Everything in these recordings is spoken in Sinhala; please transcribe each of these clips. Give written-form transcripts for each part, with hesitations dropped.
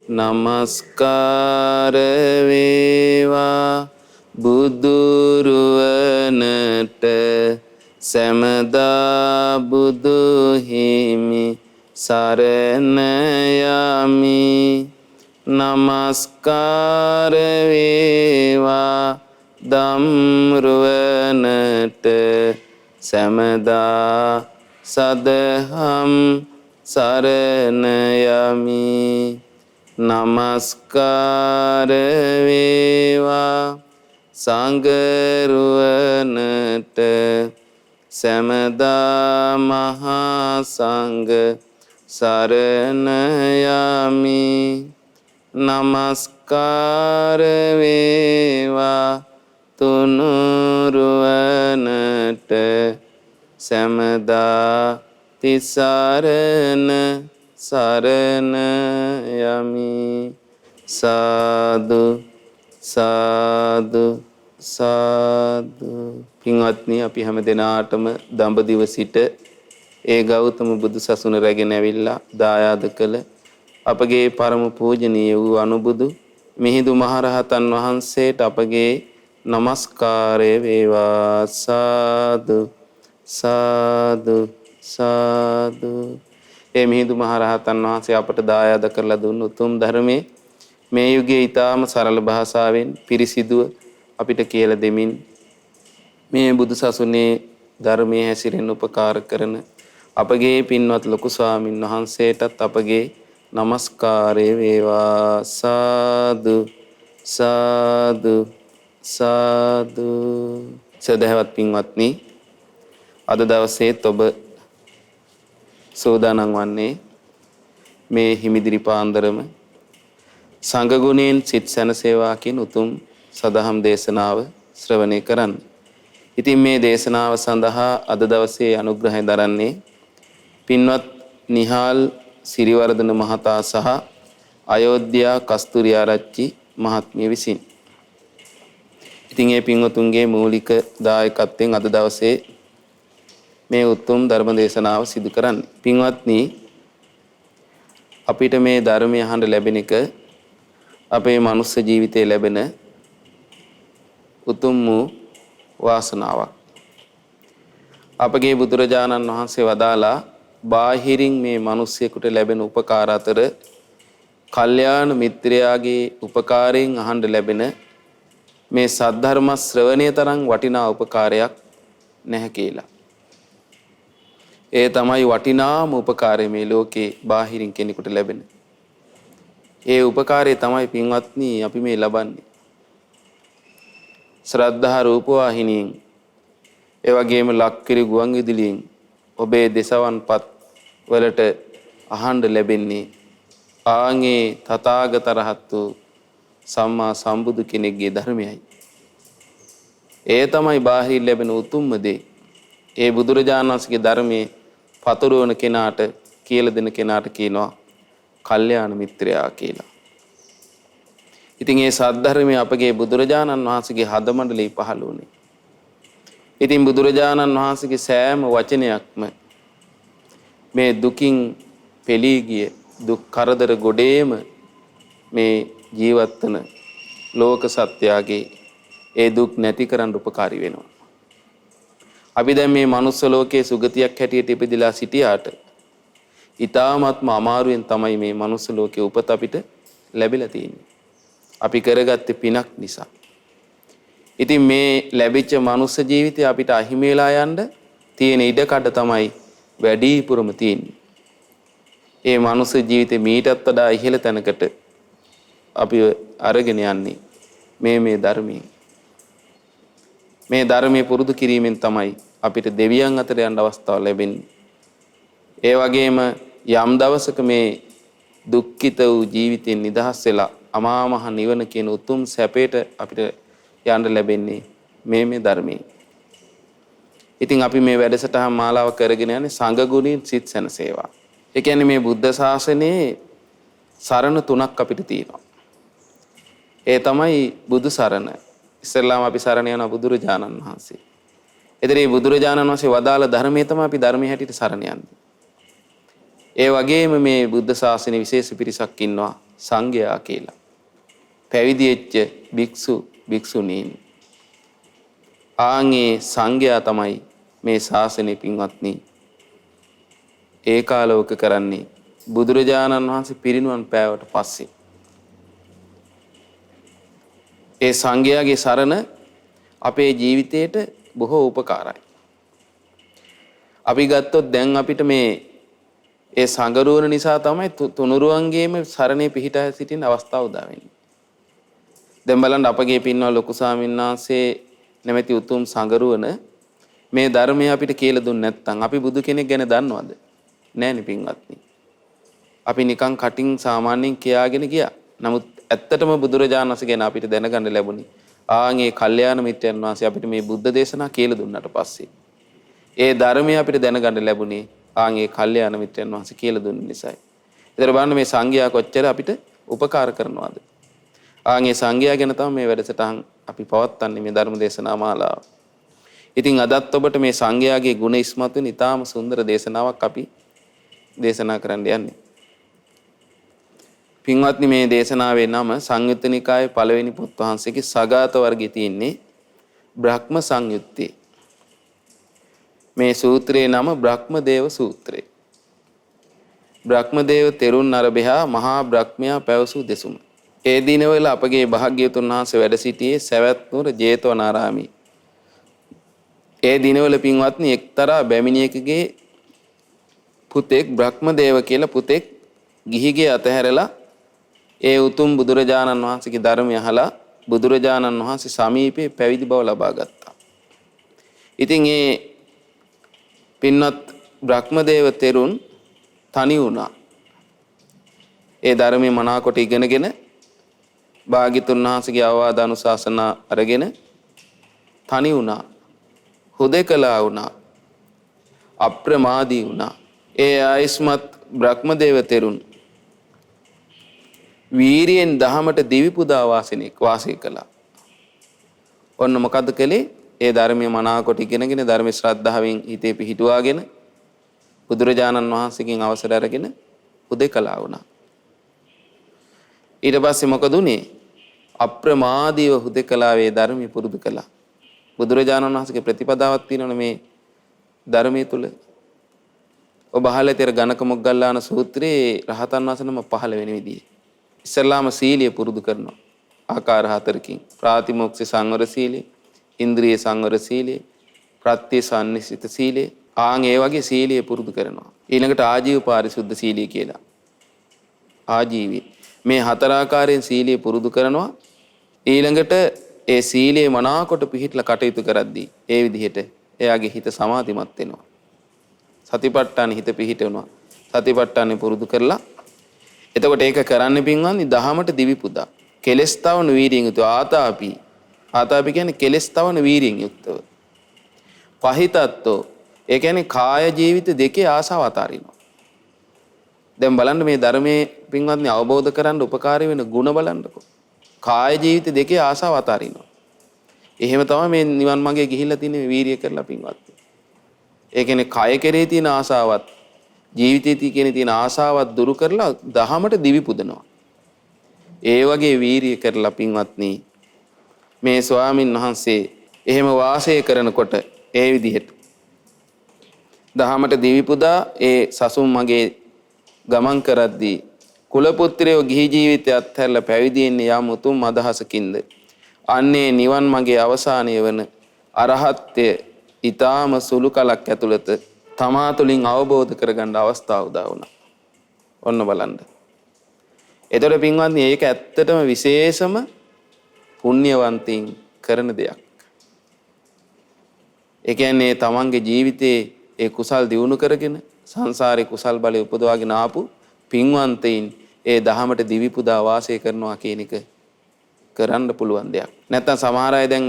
නමස්කාර වේවා බුදුරුවනට සැමදා බුදු හිමි සරණ යමි. නමස්කාර වේවා ධම්රුවනට සැමදා සදහම් සරණ යමි. නමස්කාර වේවා සංඝරුවනට සැමදා මහා සංඝ සරණ යමි. නමස්කාර වේවා තුනුරුවනට සැමදා තිසරණ සරණ යමි. සාදු සාදු සාදු. පින්වත්නි, අපි හැම දිනාටම දඹදිව සිට ඒ ගෞතම බුදු සසුන රැගෙන ඇවිල්ලා දායාද කළ අපගේ පරම පූජනීය වූ අනුබුදු මිහිඳු මහරහතන් වහන්සේට අපගේ නමස්කාරය වේවා. සාදු සාදු සාදු. ඒ මිහිඳු මහරහතන් වහන්සේ අපට දායාද කරලා දුන්න උතුම් ධර්මයේ මේ යුගයේ ඊටාම සරල භාෂාවෙන් පිරිසිදුව අපිට කියලා දෙමින් මේ බුදු සසුනේ ධර්මයේ හැසිරෙන්න උපකාර කරන අපගේ පින්වත් ලොකු ස්වාමින් වහන්සේටත් අපගේ නමස්කාරය වේවා. සාදු සාදු සාදු. සදහවත් පින්වත්නි, අද දවසේත් ඔබ සෝදානම් වන්නේ මේ හිමිදිරි පාන්දරම සංඝ ගුණයෙන් සිත් සැනසේවා කියන උතුම් සදහම් දේශනාව ශ්‍රවණය කරන්න. ඉතින් මේ දේශනාව සඳහා අද දවසේ අනුග්‍රහය දරන්නේ පින්වත් නිහාල් සිරිවර්ධන මහතා සහ අයෝධ්‍යා කස්තුරිආරච්චි මහත්මිය විසින්. ඉතින් මේ පින්වතුන්ගේ මූලික දායකත්වයෙන් අද දවසේ මේ උතුම් ධර්ම දේශනාව සිදු කරන්නේ. පින්වත්නි, අපිට මේ ධර්මය අහන්න ලැබෙන එක අපේ මනුස්ස ජීවිතයේ ලැබෙන උතුම් වූ වාසනාවක්. අපගේ බුදුරජාණන් වහන්සේ වදාලා බාහිරින් මේ මිනිස්සෙකුට ලැබෙන උපකාර අතර කල්යාණ මිත්‍රයාගේ උපකාරයෙන් අහන්න ලැබෙන මේ සද්ධර්ම ශ්‍රවණය තරම් වටිනා උපකාරයක් නැහැ කියලා. ඒ තමයි වටිනාම උපකාරය මේ ලෝකේ බාහිරින් කෙනෙකුට ලැබෙන. ඒ උපකාරය තමයි පින්වත්නි අපි මේ ලබන්නේ. ශ්‍රද්ධා රූපවාහිනියෙන්, ඒ වගේම ලක්කිරි ගුවන් විදුලියෙන් ඔබේ දෙසවන්පත් වලට අහන්න ලැබෙන්නේ ආන්ගේ තථාගත රහත් වූ සම්මා සම්බුදු කෙනෙක්ගේ ධර්මයයි. ඒ තමයි බාහිරින් ලැබෙන උතුම්ම දේ. ඒ බුදුරජාණන් වහන්සේගේ ධර්මයේ පතුරවන කෙනාට කියලා දෙන කෙනාට කියනවා කල්යාණ මිත්‍රයා කියලා. ඉතින් මේ සද්ධර්මයේ අපගේ බුදුරජාණන් වහන්සේගේ හදමණ්ඩලේ පහළ වුණේ. ඉතින් බුදුරජාණන් වහන්සේගේ සෑම වචනයක්ම මේ දුකින් පෙළී ගිය දුක් කරදර ගොඩේම මේ ජීවත් වන ලෝක සත්‍යයේ ඒ දුක් නැති කරන්න උපකාරී වෙනවා. අපි දැන් මේ මනුස්ස ලෝකයේ සුගතියක් හැටියට ඉපදිලා සිටියාට ඊ타ත්ම අමාරුවෙන් තමයි මේ මනුස්ස ලෝකයේ උපත අපිට ලැබිලා තියෙන්නේ. අපි කරගත්තේ පිනක් නිසා. ඉතින් මේ ලැබිච්ච මනුස්ස ජීවිතය අපිට අහිමි වෙලා යන්න තියෙන ඉඩකඩ තමයි වැඩිපුරම තියෙන්නේ. ඒ මනුස්ස ජීවිතේ මීටත් වඩා ඉහළ තැනකට අපි අරගෙන යන්නේ මේ ධර්මයේ. මේ ධර්මයේ පුරුදු කිරීමෙන් තමයි අපිට දෙවියන් අතර යන්න අවස්ථාව ලැබෙන්නේ. ඒ වගේම යම් දවසක මේ දුක්ඛිත වූ ජීවිතෙන් නිදහස් වෙලා අමා මහ නිවන කියන උතුම් සැපයට අපිට යන්න ලැබෙන්නේ මේ ධර්මයේ. ඉතින් අපි මේ වැඩසටහන් මාලාව කරගෙන යන්නේ සංඝ ගුණයෙන් සිත් සැනසේවා. ඒ කියන්නේ මේ බුද්ධ ශාසනයේ සරණ තුනක් අපිට තියෙනවා. ඒ තමයි බුදු සරණ. ඉස්සෙල්ලාම අපි සරණ යන බුදුරජාණන් වහන්සේ. එතන මේ බුදුරජාණන් වහන්සේ වදාළ ධර්මයේ තමයි අපි ධර්මයේ හැටියට සරණ යන්නේ. ඒ වගේම මේ බුද්ධ ශාසනයේ විශේෂ පිරිසක් ඉන්නවා. සංඝයා කියලා. පැවිදි වෙච්ච භික්ෂු භික්ෂුණීන්. ආන්ගේ සංඝයා තමයි මේ ශාසනය පින්වත්නි ඒකාලෝක කරන්නේ බුදුරජාණන් වහන්සේ පිරිනුවන් පෑවට පස්සේ. ඒ සංඝයාගේ සරණ අපේ ජීවිතයට බොහෝ උපකාරයි. අපි ගත්තොත් දැන් අපිට මේ ඒ සංගරුවන නිසා තමයි තුනුරුවන්ගේම සරණේ පිහිටා සිටින අවස්ථාව උදා වෙන්නේ. දැන් බලන්න අපගේ පින්වත් ලොකු ස්වාමීන් වහන්සේ නැමැති උතුම් සංගරුවන මේ ධර්මය අපිට කියලා දුන්නේ නැත්නම් අපි බුදු කෙනෙක් ගැන දන්නවද? නෑනේ පින්වත්නි. අපි නිකන් කටින් සාමාන්‍යයෙන් කියාගෙන ගියා. නමුත් ඇත්තටම බුදුරජාණන් වහන්සේ ගැන අපිට දැනගන්න ලැබුණේ ආන්ගේ කල්යාණ මිත්‍රයන් වහන්සේ අපිට මේ බුද්ධ දේශනා කියලා දුන්නාට පස්සේ. ඒ ධර්මය අපිට දැනගන්න ලැබුණේ ආන්ගේ කල්යාණ මිත්‍රයන් වහන්සේ කියලා දුන්න නිසායි. ඒතර බලන්න මේ සංඝයා කොච්චර අපිට උපකාර කරනවද? ආන්ගේ සංඝයා ගැන තමයි මේ වැඩසටහන් අපි පවත්වන්නේ මේ ධර්ම දේශනා මාලාව. ඉතින් අදත් ඔබට මේ සංඝයාගේ ගුණ ඉස්මතු වෙන ඉතාම සුන්දර දේශනාවක් අපි දේශනා කරන්න යන්නේ. පින්වත්නි මේ දේශනාවේ නම සංයුත්ත නිකායේ පළවෙනි පොත් වහන්සේගේ සගත වර්ගයේ තියෙන්නේ බ්‍රහ්ම සංයුත්තේ. මේ සූත්‍රයේ නම බ්‍රහ්මදේව සූත්‍රය. බ්‍රහ්මදේව තෙරුන් නරබෙහා මහා බ්‍රහ්මයා පැවසූ දෙසුම. ඒ දිනවල අපගේ භාග්‍යවතුන් වහන්සේ වැඩ සිටියේ සවැත් නුවර ජේතවනාරාමයේ. ඒ දිනවල පින්වත්නි එක්තරා බැමිණියකගේ පුතෙක් බ්‍රහ්මදේව කියලා පුතෙක් ගිහිගේ අතහැරලා ඒ උතුම් බුදුරජාණන් වහන්සේගේ ධර්මය අහලා බුදුරජාණන් වහන්සේ සමීපේ පැවිදි බව ලබා ගත්තා. ඉතින් ඒ පින්වත් බ්‍රහ්මදේව තෙරුන් තනි වුණා. ඒ ධර්මයේ මනාකොට ඉගෙනගෙන භාග්‍යතුන් වහන්සේගේ අවවාද අනුශාසනා අරගෙන තනි වුණා. හුදෙකලා වුණා. අප්‍රමාදී වුණා. ඒ ආයස්මත් බ්‍රහ්මදේව තෙරුන් වීරියෙන් දහමට දිවි පුදා වාසය කළා. ඔන්න මොකද්ද කළේ? ඒ ධර්මයේ මනාකොට ඉගෙනගෙන ධර්ම ශ්‍රද්ධාවෙන් හිතේ පිහිටුවාගෙන බුදුරජාණන් වහන්සේගෙන් අවසර අරගෙන හුදෙකලා වුණා. ඊට පස්සේ මොකද උනේ? අප්‍රමාදීව හුදෙකලාවේ ධර්මය පුරුදු කළා. බුදුරජාණන් වහන්සේගේ ප්‍රතිපදාවක් තියෙනවනේ මේ ධර්මයේ තුල. ඔබ අහලා තියෙන ගණක මොග්ගල්ලාන සූත්‍රයේ රහතන් වහන්සේ නම 15 වෙනි විදිහේ. ඉස්ලාම සීලය පුරුදු කරනවා. ආකාර හතරකින්. ප්‍රාතිමෝක්ෂ සංවර සීලය, ඉන්ද්‍රිය සංවර සීලය, ප්‍රත්‍ය සම්නිසිත සීලය. ආන් ඒ වගේ සීලය පුරුදු කරනවා. ඊළඟට ආජීව පාරිශුද්ධ සීලය කියලා. ආජීවී. මේ හතර ආකාරයෙන් සීලය පුරුදු කරනවා. ඊළඟට ඒ සීලේ මනාකොට පිහිටලා කටයුතු කරද්දී ඒ විදිහට එයාගේ හිත සමාධිමත් වෙනවා. සතිපට්ඨාන හිත පිහිටවනවා. සතිපට්ඨානෙ පුරුදු කරලා එතකොට ඒක කරන්න පින්වන්දි දහමට දිවි පුදා. කෙලස් තවන වීරියෙන් යුතුව ආතාපි. ආතාපි කියන්නේ කෙලස් තවන වීරියෙන් යුක්තව. පහිතත්ෝ ඒ කියන්නේ කාය ජීවිත දෙකේ ආසාව අතාරිනවා. දැන් බලන්න මේ ධර්මයේ පින්වත්නි අවබෝධ කරගන්න උපකාරී වෙන ಗುಣ බලන්නකො. කාය ජීවිත දෙකේ ආසාව අතාරිනවා. එහෙම තමයි මේ නිවන් මාර්ගයේ ගිහිල්ලා තියෙන වීරිය කරලා පින්වත්නි. ඒ කියන්නේ කය කෙරේ තියෙන ආසාවත් ජීවිතයේ තියෙන ආසාවත් දුරු කරලා දහමට දිවි පුදනවා. ඒ වගේ වීරිය කරලා පින්වත්නි මේ ස්වාමින් වහන්සේ එහෙම වාසය කරනකොට ඒ විදිහට දහමට දිවි පුදා ඒ සසුන් මගේ ගමන් කරද්දී කුල පුත්‍රයෝ ගිහි ජීවිතය අත්හැරලා පැවිදි වෙන්නේ යම් උතුම් අදහසකින්ද අන්නේ නිවන් මගේ අවසානය වන අරහත්ත්වය ඊටාම සුළු කලක් ඇතුළත තමා තුළින් අවබෝධ කරගන්න අවස්ථාව උදා වුණා. ඔන්න බලන්න. ඒතර පින්වත්නි ඒක ඇත්තටම විශේෂම පුණ්‍යවන්තයින් කරන දෙයක්. ඒ කියන්නේ තමන්ගේ ජීවිතේ ඒ කුසල් දියුණු කරගෙන සංසාරේ කුසල් බලය උපදවාගෙන ආපු පින්වන්තයින් ඒ දහමට දිවි පුදා වාසය කරනවා කියන එක කරන්න පුළුවන් දෙයක්. නැත්තම් සමහර අය දැන්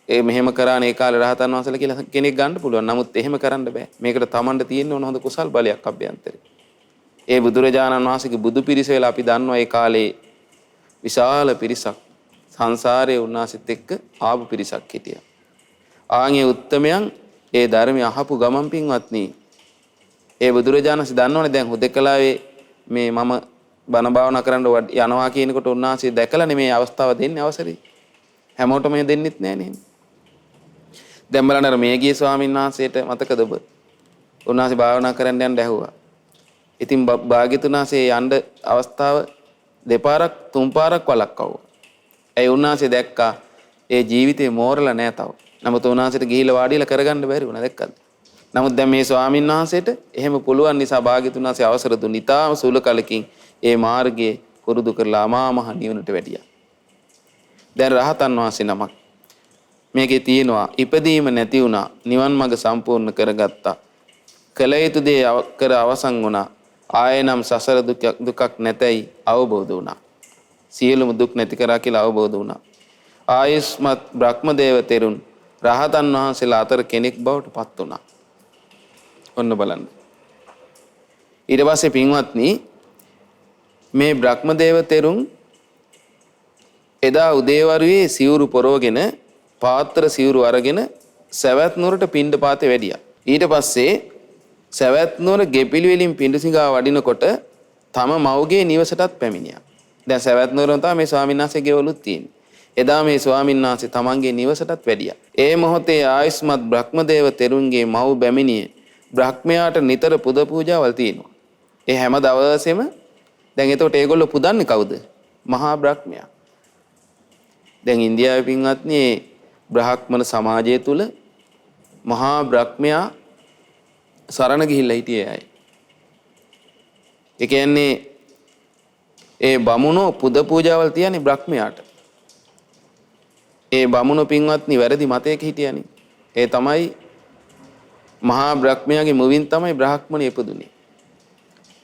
මෙහෙම කරාන ඒ කාලේ රහතන් වහන්සේලා කියලා කෙනෙක් ගන්න පුළුවන්. නමුත් එහෙම කරන්න බෑ. මේකට තමන්ට තියෙන්න ඕන හොඳ කුසල් බලයක් අභ්‍යන්තරේ. ඒ බුදුරජාණන් වහන්සේගේ බුදු පිරිස වෙලා අපි දන්නවා ඒ කාලේ විශාල පිරිසක් සංසාරයේ උන්වහන්සේත් එක්ක ආපු පිරිසක් හිටියා. ආන්ගේ උත්තමයන් ඒ ධර්මය අහපු ගමන් පින්වත්නි ඒ බුදුරජාණන් වහන්සේ දන්නවනේ දැන් හුදෙකලාවේ මේ මම බණ භාවනා කරන්න යනවා කියනකොට උන්වහන්සේ දැකලා නෙමේ අවස්ථාව දෙන්නේ අවසරේ. හැමෝටම මේ දෙන්නෙත් නෑ නේ. දැන් බලන්න අර මේගිය ස්වාමීන් වහන්සේට මතකද ඔබ? උන්වහන්සේ භාවනා කරන්න යන්න ඇහුවා. ඉතින් භාග්‍යතුන් වහන්සේ යන්න අවස්ථාව දෙපාරක් තුන් පාරක් වළක්වුවා. ඒ උන්වහන්සේ දැක්කා ඒ ජීවිතේ මෝරලා නෑ තව. නමුත් උන්වහන්සේට ගිහිල්ලා වාඩිලා කරගන්න බැරි වුණා දැක්කද? නමුත් දැන් මේ ස්වාමීන් වහන්සේට එහෙම පුළුවන් නිසා භාග්‍යතුන් වහන්සේ අවසර දුන්න. ඊටාම සුළු කලකින් ඒ මාර්ගයේ පුරුදු කරලා අමා මහ නිවනට වැඩියා. දැන් රහතන් වහන්සේ නමක් මේකේ තියෙනවා ඉපදීම නැති වුණා නිවන් මඟ සම්පූර්ණ කරගත්තා. කල යුතු දේ කර අවසන් වුණා. ආයෙනම් සසර දුකක් නැතයි අවබෝධ වුණා. සියලුම දුක් නැති කරා කියලා අවබෝධ වුණා. ආයස්මත් බ්‍රහ්මදේව තෙරුන් රහතන් වහන්සේලා අතර කෙනෙක් බවට පත් වුණා. ඔන්න බලන්න. ඊට පස්සේ පින්වත්නි මේ බ්‍රහ්මදේව තෙරුන් එදා උදේවරුේ සිවුරු පොරවගෙන පාත්‍ර සිවුරු අරගෙන සවැත් නුවරට පිණ්ඩපාතේ වැඩියා. ඊට පස්සේ සවැත් නුවර ගෙපිලි වලින් පිඬුසිඟා වඩිනකොට තම මව්ගේ නිවසටත් පැමිණියා. දැන් සවැත් නුවරම තමයි මේ ස්වාමීන් වහන්සේ ගෙවලුත් තියෙන්නේ. එදා මේ ස්වාමීන් වහන්සේ තමන්ගේ නිවසටත් වැඩියා. ඒ මොහොතේ ආයස්මත් බ්‍රහ්මදේව තෙරුන්ගේ මව් බැමිණියේ බ්‍රහ්මයාට නිතර පුද පූජාවල් තියෙනවා. ඒ හැම දවසෙම දැන් එතකොට ඒගොල්ලෝ පුදන්නේ කවුද? මහා බ්‍රහ්මයා. දැන් ඉන්දියාවේ පින්වත්නි බ්‍රාහ්මණ සමාජය තුල මහා බ්‍රහ්මයා සරණ ගිහිල්ලා හිටියේ අය. ඒ කියන්නේ ඒ බමුණෝ පුද පූජාවල් තියන්නේ බ්‍රහ්මයාට. ඒ බමුණෝ පින්වත්නි වැරදි මතයක හිටියනේ. ඒ තමයි මහා බ්‍රහ්මයාගේ මුවින් තමයි බ්‍රාහ්මණ ඉපදුනේ.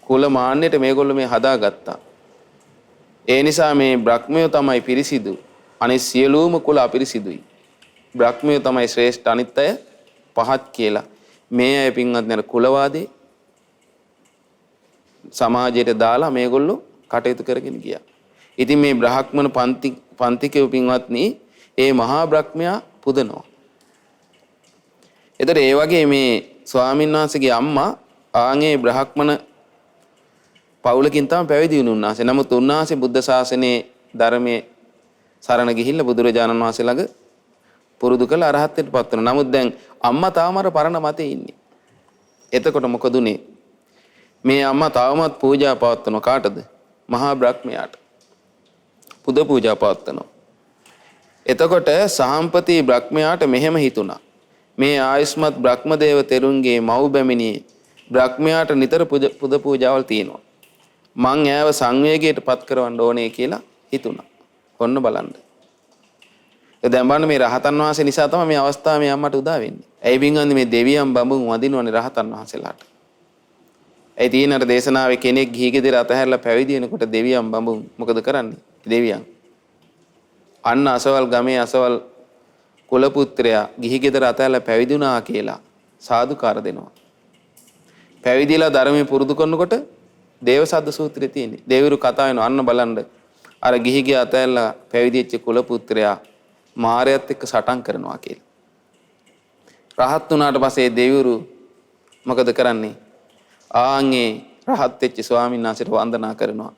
කුල මාන්නයට මේගොල්ලෝ මේ හදාගත්තා. ඒ නිසා මේ බ්‍රහ්මයෝ තමයි පිරිසිදු. අනිත් සියලුම කුල අපිරිසිදුයි. බ්‍රහ්මයෝ තමයි ශ්‍රේෂ්ඨ අනිත් අය පහත් කියලා. මේ අය පින්වත්නි අර කුලවාදී සමාජයට දාලා මේගොල්ලෝ කටයුතු කරගෙන ගියා. ඉතින් මේ බ්‍රාහ්මණ පන්තිකව පින්වත්නි ඒ මහා බ්‍රහ්මයා පුදනවා. එතකොට ඒ වගේ මේ ස්වාමීන් වහන්සේගේ අම්මා ආන්ගේ බ්‍රාහ්මණ පවුලකින් තමයි පැවිදි වුණ උන්වහන්සේ. නමුත් උන්වහන්සේ බුද්ධ ශාසනයේ ධර්මයේ සරණ ගිහිල්ලා බුදුරජාණන් වහන්සේ ළඟ පුරුදු කළ අරහත්ත්වයට පත් වෙනවා. නමුත් දැන් අම්මා තාම අර පරණ මතේ ඉන්නේ. එතකොට මොකද උනේ? මේ අම්මා තාමත් පූජා පවත්වන කාටද? මහා බ්‍රහ්මයාට. පුද පූජා පවත්වනවා. එතකොට සහම්පති බ්‍රහ්මයාට මෙහෙම හිතුණා. මේ ආයස්මත් බ්‍රහ්මදේව තෙරුන්ගේ මව් බැමිණියේ බ්‍රහ්මයාට නිතර පුද පූජාවල් තියෙනවා. මං ඈව සංවේගයට පත් කරවන්න ඕනේ කියලා හිතුණා. ඔන්න බලන්න. දැන් බලන්න මේ රහතන් වහන්සේ නිසා තමයි මේ අවස්ථාව මේ අම්මට උදා වෙන්නේ. ඇයි බින්ගන්නේ මේ දෙවියන් බඹුන් වදිනවනේ රහතන් වහන්සේලාට. ඒ තියෙනට දේශනාවේ කෙනෙක් ගිහි ගෙදර අතහැරලා පැවිදි වෙනකොට දෙවියන් බඹුන් මොකද කරන්නේ? දෙවියන් අන්න අසවල් ගමේ අසවල් කුල පුත්‍රයා ගිහි ගෙදර අතහැරලා පැවිදි වුණා කියලා සාදුකාර දෙනවා. පැවිදිලා ධර්මයේ පුරුදු කරනකොට දේවසද්ද සූත්‍රයේ තියෙන්නේ. දෙවිවරු කතා වෙනවා අන්න බලන්න. අර ගිහි ගිය අතහැරලා පැවිදිච්ච කුල පුත්‍රයා මාරයත් එක්ක සටන් කරනවා කියලා. රහත් වුණාට පස්සේ දෙවිවරු මොකද කරන්නේ? ආන්ගේ රහත් වෙච්ච ස්වාමීන් වහන්සේට වන්දනා කරනවා.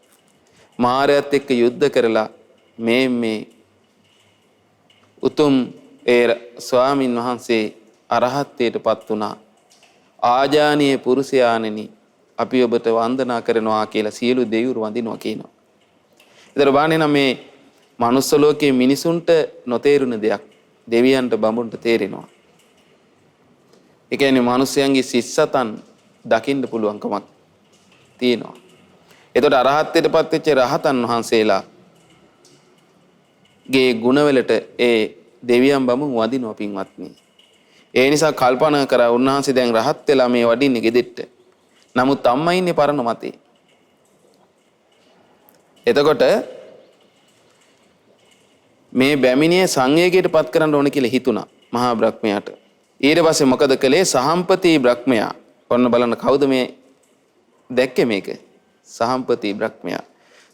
මාරයත් එක්ක යුද්ධ කරලා මේ උතුම් ඒ ස්වාමීන් වහන්සේ අරහත්ත්වයටපත් වුණා. ආජානීය පුරුෂයාණෙනි අපි ඔබට වන්දනා කරනවා කියලා සියලු දෙවිවරු වඳිනවා කියනවා. ඒතර බාන්නේ නම් මේ මනුස්ස ලෝකයේ මිනිසුන්ට නොතේරුණ දෙයක් දෙවියන්ට බඹුන්ට තේරෙනවා. ඒ කියන්නේ මිනිස්යන්ගේ සිස්සතන් දකින්න පුළුවන්කමක් තියෙනවා. එතකොට අරහත්ත්වයටපත් වෙච්ච රහතන් වහන්සේලා ගේ ගුණවලට ඒ දෙවියන් බඹුන් වදිනවා පින්වත්නි. ඒ නිසා කල්පනා කරා උන්වහන්සේ දැන් රහත් වෙලා මේ වඩින්නේ ගෙදෙට්ට. නමුත් අම්මා ඉන්නේ පරණ මතේ. එතකොට මේ බැමිණිය සංවේගයට පත් කරන්න ඕන කියලා හිතුණා මහා බ්‍රහ්මයාට. ඊට පස්සේ මොකද කළේ? සහම්පති බ්‍රහ්මයා. ඔන්න බලන්න කවුද මේ දැක්කේ මේක? සහම්පති බ්‍රහ්මයා.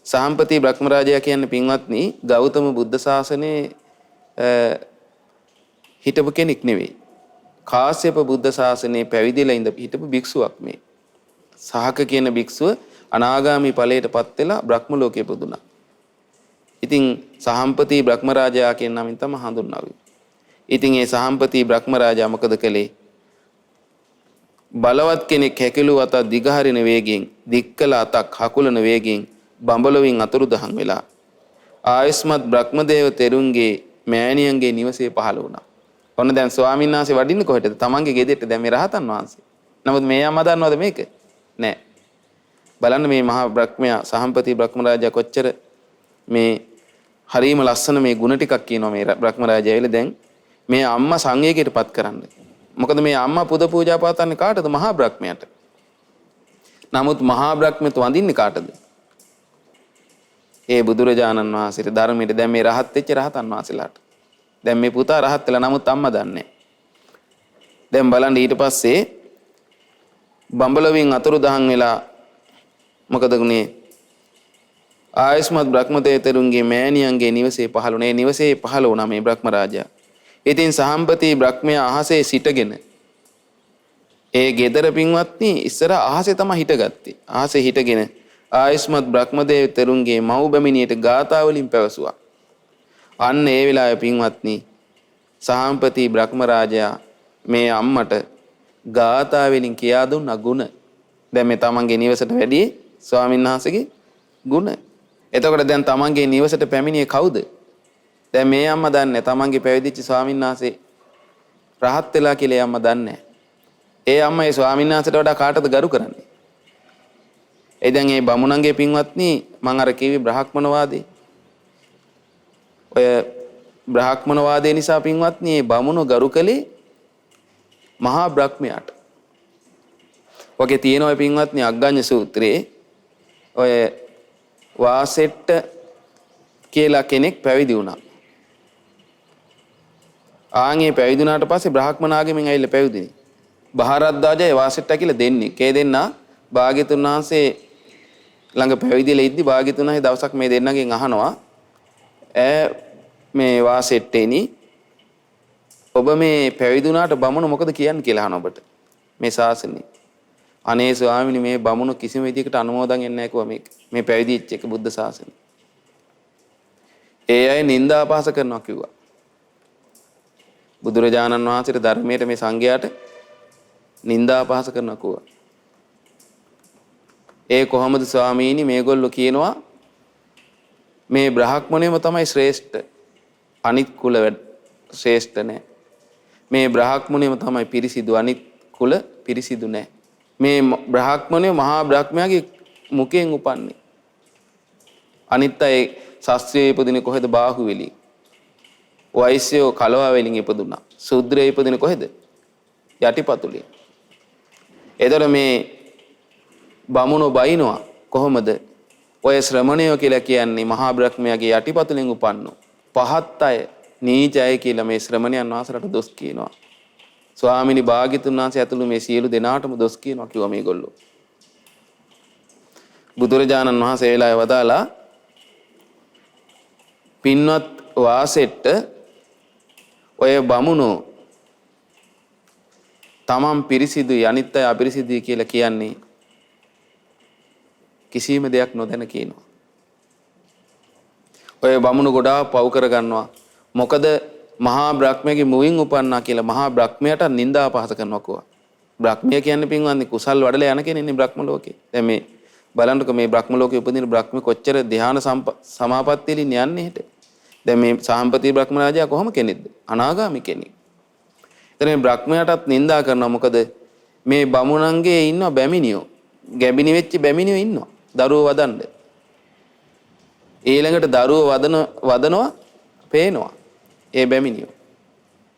සහම්පති බ්‍රහ්ම රාජයා කියන්නේ පින්වත්නි ගෞතම බුද්ධ ශාසනයේ හිටපු කෙනෙක් නෙවෙයි. කාශ්‍යප බුද්ධ ශාසනයේ පැවිදිලා ඉඳ හිටපු භික්ෂුවක් මේ. සහක කියන භික්ෂුව අනාගාමී ඵලයටපත් වෙලා බ්‍රහ්ම ලෝකේ පුදුනා. ඉතින් සහම්පති බ්‍රහ්ම රාජයා කියන නමින් තමයි හඳුන්වන්නේ. ඉතින් ඒ සහම්පති බ්‍රහ්ම රාජයා මොකද කළේ? බලවත් කෙනෙක් හැකිලු අත දිගහරින වේගයෙන්, දික්කල අතක් හකුලන වේගයෙන් බඹලොවින් අතුරුදහන් වෙලා ආයස්මත් බ්‍රහ්මදේව තෙරුන්ගේ මෑණියන්ගේ නිවසේ පහළ වුණා. ඔන්න දැන් ස්වාමීන් වහන්සේ වඩින්නේ කොහෙටද? තමන්ගේ ගෙදරට. දැන් මේ රහතන් වහන්සේ. නමුත් මේ අම්මා දන්නවද මේක? නෑ. බලන්න මේ මහා බ්‍රහ්මයා සහම්පති බ්‍රහ්ම රාජයා කොච්චර මේ හරීම ලස්සන මේ ගුණ ටිකක් කියනවා මේ බ්‍රහ්ම රාජයා ඇවිල්ලා දැන් මේ අම්මා සංවේගයටපත් කරන්න. මොකද මේ අම්මා පුද පූජා පවත්වන්නේ කාටද? මහා බ්‍රහ්මයාට. නමුත් මහා බ්‍රහ්මයට වඳින්නේ කාටද? ඒ බුදුරජාණන් වහන්සේට ධර්මයට. දැන් මේ රහත් වෙච්ච රහතන් වහන්සේලාට. දැන් මේ පුතා රහත් වෙලා නමුත් අම්මා දන්නේ. දැන් බලන්න ඊට පස්සේ බඹලොවින් අතුරුදහන් වෙලා මොකද වුනේ? ආයස්මත් බ්‍රහ්මදේවතරුන්ගේ මෑණියන්ගේ නිවසේ පහළ වුණේ. නිවසේ පහළ වුණා මේ බ්‍රහ්ම රාජයා. ඉතින් සහම්පති බ්‍රහ්මයා අහසේ සිටගෙන ඒ ගෙදර පින්වත්නි ඉස්සර අහසේ තමයි හිටගත්තේ. අහසේ හිටගෙන ආයස්මත් බ්‍රහ්මදේවතරුන්ගේ මව් බැමිණියට ගාථා වලින් පැවසුවා. අන්න ඒ වෙලාවේ පින්වත්නි සහම්පති බ්‍රහ්ම රාජයා මේ අම්මට ගාථා වලින් කියා දුන්න ගුණ. දැන් මේ තමන්ගේ නිවසට වැඩි ස්වාමීන් වහන්සේගේ ගුණ. එතකොට දැන් තමන්ගේ නිවසට පැමිණියේ කවුද? දැන් මේ අම්මා දන්නේ තමන්ගේ පැවිදිච්ච ස්වාමීන් වහන්සේ රහත් වෙලා කියලා අම්මා දන්නේ. ඒ අම්මා ඒ ස්වාමීන් වහන්සේට වඩා කාටද ගරු කරන්නේ? ඒ දැන් මේ බමුණන්ගේ පින්වත්නි මම අර කිව්වේ බ්‍රාහ්මණවාදී. ඔය බ්‍රාහ්මණවාදේ නිසා පින්වත්නි මේ බමුණු ගරු කළේ මහා බ්‍රහ්මයාට. වගේ තියෙනවා පින්වත්නි අග්ගඤ්ඤ සූත්‍රයේ ඔය වාසෙට්ට කියලා කෙනෙක් පැවිදි වුණා. ආන්ගේ පැවිදි වුණාට පස්සේ බ්‍රාහ්මණාගෙමින් ඇවිල්ලා පැවිදිනේ. බහාරද්දාජය වාසෙට්ට කියලා දෙන්නේ. කේ දෙන්නා භාග්‍යතුන් වහන්සේ ළඟ පැවිදිලා ඉද්දි භාග්‍යතුන් වහන්සේ දවසක් මේ දෙන්නගෙන් අහනවා මේ වාසෙට්ටේනි ඔබ මේ පැවිදි වුණාට බමුණු මොකද කියන්නේ කියලා අහන ඔබට මේ ශාසනේ. අනේ ස්වාමීනි මේ බමුණු කිසිම විදිහකට අනුමෝදන් වෙන්නේ නැහැ කිව්වා මේ පැවිදිච්ච එක බුද්ධ ශාසනේ. ඒ අය නිନ୍ଦා අපහාස කරනවා කිව්වා. බුදුරජාණන් වහන්සේට ධර්මයට මේ සංඝයාට නිନ୍ଦා අපහාස කරනවා කිව්වා. ඒ කොහොමද ස්වාමීනි මේගොල්ලෝ කියනවා මේ බ්‍රාහ්මණයම තමයි ශ්‍රේෂ්ඨ. අනිත් කුල ශ්‍රේෂ්ඨ නැහැ. මේ බ්‍රාහ්මණයම තමයි පිරිසිදු අනිත් කුල පිරිසිදු නැහැ. මේ බ්‍රාහ්මණය මහා බ්‍රහ්මයාගේ මුඛයෙන් උපන්නේ. අනිත් අය ශාස්ත්‍රයේ ඉපදිනේ කොහෙද? බාහුවෙලි. වෛශ්‍යෝ කලවා වලින් ඉපදුනා. ශූද්‍රයේ ඉපදිනේ කොහෙද? යටිපතුලේ. එතකොට මේ බමුණෝ බයිනවා කොහොමද? ඔය ශ්‍රමණයෝ කියලා කියන්නේ මහා බ්‍රහ්මයාගේ යටිපතුලෙන් උපන්නෝ. පහත් අය නීච අය කියලා මේ ශ්‍රමණයන් වහන්සේලාට දොස් කියනවා. ස්වාමිනී භාග්‍යතුන් වහන්සේ ඇතුළු මේ සියලු දෙනාටම දොස් කියනවා කිව්වා මේගොල්ලෝ. බුදුරජාණන් වහන්සේ වෙලාවේ වදාලා පින්වත් වාසෙට්ට ඔය බමුණෝ තමන් පිරිසිදුයි අනිත් අය අපිරිසිදුයි කියලා කියන්නේ කිසිම දෙයක් නොදැන කියනවා. ඔය බමුණු ගොඩාක් පව් කර ගන්නවා. මොකද මහා බ්‍රහ්මයාගේ මුවින් උපන්නා කියලා මහා බ්‍රහ්මයාට නිନ୍ଦා අපහාස කරනවා කිව්වා. බ්‍රහ්මයා කියන්නේ පින්වත්නි කුසල් වඩලා යන කෙනෙක්නේ බ්‍රහ්ම ලෝකේ. දැන් මේ බලන්නකො මේ බ්‍රහ්ම ලෝකේ උපදින බ්‍රහ්ම කොච්චර ධ්‍යාන සමාපත්තියලින් යන්නේ හිට. දැන් මේ සාම්පති බ්‍රහ්ම රාජයා කොහොම කෙනෙක්ද? අනාගාමී කෙනෙක්. එතන මේ බ්‍රහ්මයාටත් නිନ୍ଦා කරනවා. මොකද මේ බමුණන්ගේ ඉන්න බැමිනියෝ ගැබිනි වෙච්ච බැමිනියෝ ඉන්නවා. දරුවෝ වදන්න. ඊළඟට දරුවෝ වදනවා පේනවා. ඒ බැමිනියෝ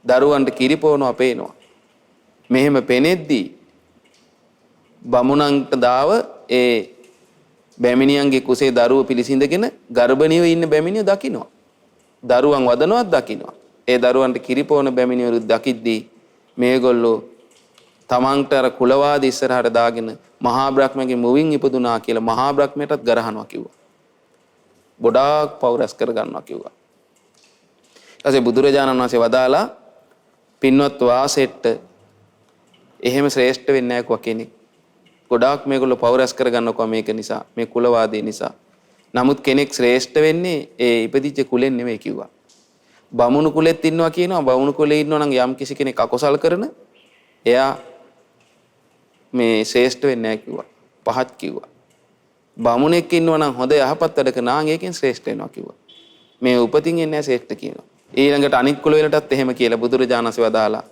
දරුවන්ට කිරිපෝනවා පේනවා. මෙහෙම පෙනෙද්දී බමුණන්ට දාව ඒ බැමිනියන්ගේ කුසේ දරුවෝ පිළිසිඳගෙන ගර්භණීව ඉන්න බැමිනියෝ දකින්නවා. දරුවන් වදනවත් දකින්නවා. ඒ දරුවන්ට කිරිපෝන බැමිනියෝ දකිද්දී මේගොල්ලෝ තමන්ට අර කුලවාදී ඉස්සරහට දාගෙන මහා බ්‍රහ්මගේ මුවින් ඉපදුනා කියලා මහා බ්‍රහ්මයටත් ගරහනවා කිව්වා. ගොඩාක් පෞරස් කර ගන්නවා කිව්වා. ඊපස්සේ බුදුරජාණන් වහන්සේ වදාලා පින්වත් වාසෙට්ට එහෙම ශ්‍රේෂ්ඨ වෙන්නේ නැහැ කෙනෙක්. ගොඩාක් මේගොල්ලෝ පවරස් කරගන්නකො මේක නිසා මේ කුලවාදී නිසා. නමුත් කෙනෙක් ශ්‍රේෂ්ඨ වෙන්නේ ඒ ඉපදිච්ච කුලෙන් නෙමෙයි කිව්වා. බමුණු කුලෙත් ඉන්නවා කියනවා. බමුණු කුලේ ඉන්නවා නම් යම් කිසි කෙනෙක් අකුසල් කරන එයා මේ ශ්‍රේෂ්ඨ වෙන්නේ නැහැ කිව්වා. පහත් කිව්වා. බමුණෙක් ඉන්නවා නම් හොඳ යහපත් වැඩ කරන ආන් ඒකෙන් ශ්‍රේෂ්ඨ වෙනවා කිව්වා. මේ උපතින් එන්නේ නැහැ ශ්‍රේෂ්ඨ කියනවා. ඊළඟට අනික් කුල වලටත් එහෙම කියලා බුදුරජාණන්සේ වදාලා.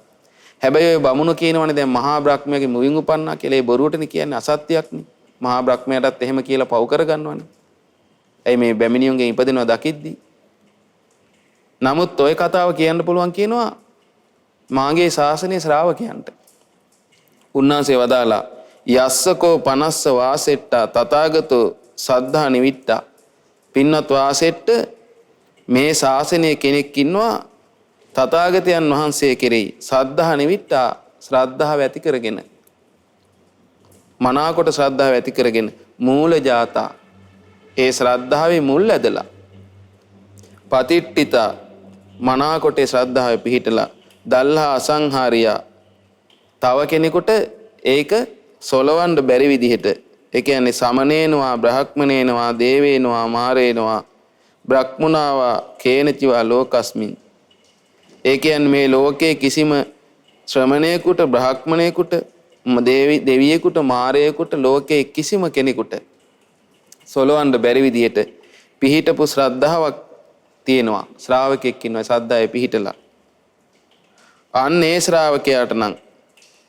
හැබැයි ඔය බමුණු කියනවනේ දැන් මහා බ්‍රහ්මයාගේ මුවින් උපන්නා කියලා. ඒ බොරුවටනේ කියන්නේ අසත්‍යයක්නේ. මහා බ්‍රහ්මයාටත් එහෙම කියලා පව් කරගන්නවනේ. ඇයි මේ බැමිණියුන්ගෙන් ඉපදෙනවා දකිද්දි. නමුත් ඔය කතාව කියන්න පුළුවන් කියනවා මාගේ ශාසනයේ ශ්‍රාවකයන්ට. උන්වහන්සේ වදාලා යස්සකෝ 50 වාසෙට්ටා තථාගතෝ සද්ධා නිවිට්ටා. පින්වත් වාසෙට්ට මේ ශාසනයේ කෙනෙක් ඉන්නවා තථාගතයන් වහන්සේ කෙරෙහි සද්ධා නිවිට්ටා ශ්‍රද්ධාව ඇති කරගෙන මනාකොට ශ්‍රද්ධාව ඇති කරගෙන මූල ජාතා ඒ ශ්‍රද්ධාවේ මුල් ඇදලා පතිට්ඨිතා මනාකොට ශ්‍රද්ධාවේ පිහිටලා දල්හා අසංහාරියා තව කෙනෙකුට ඒක සොලවන්න බැරි විදිහට ඒ කියන්නේ සමනේනවා බ්‍රහ්මනේනවා දේවේනවා මාරේනවා බ්‍රහ්මුණාවා කේනචිවා ලෝකස්මින් ඒ කියන්නේ මේ ලෝකයේ කිසිම ශ්‍රමණේකට බ්‍රහ්මණේකට දෙවියෙකුට මාරයෙකුට ලෝකයේ කිසිම කෙනෙකුට සොලවන්න බැරි විදිහට පිහිටපු ශ්‍රද්ධාවක් තියෙනවා ශ්‍රාවකෙක් ඉන්නවා ශ්‍රද්ධාවේ පිහිටලා අන්න ඒ ශ්‍රාවකයාට නම්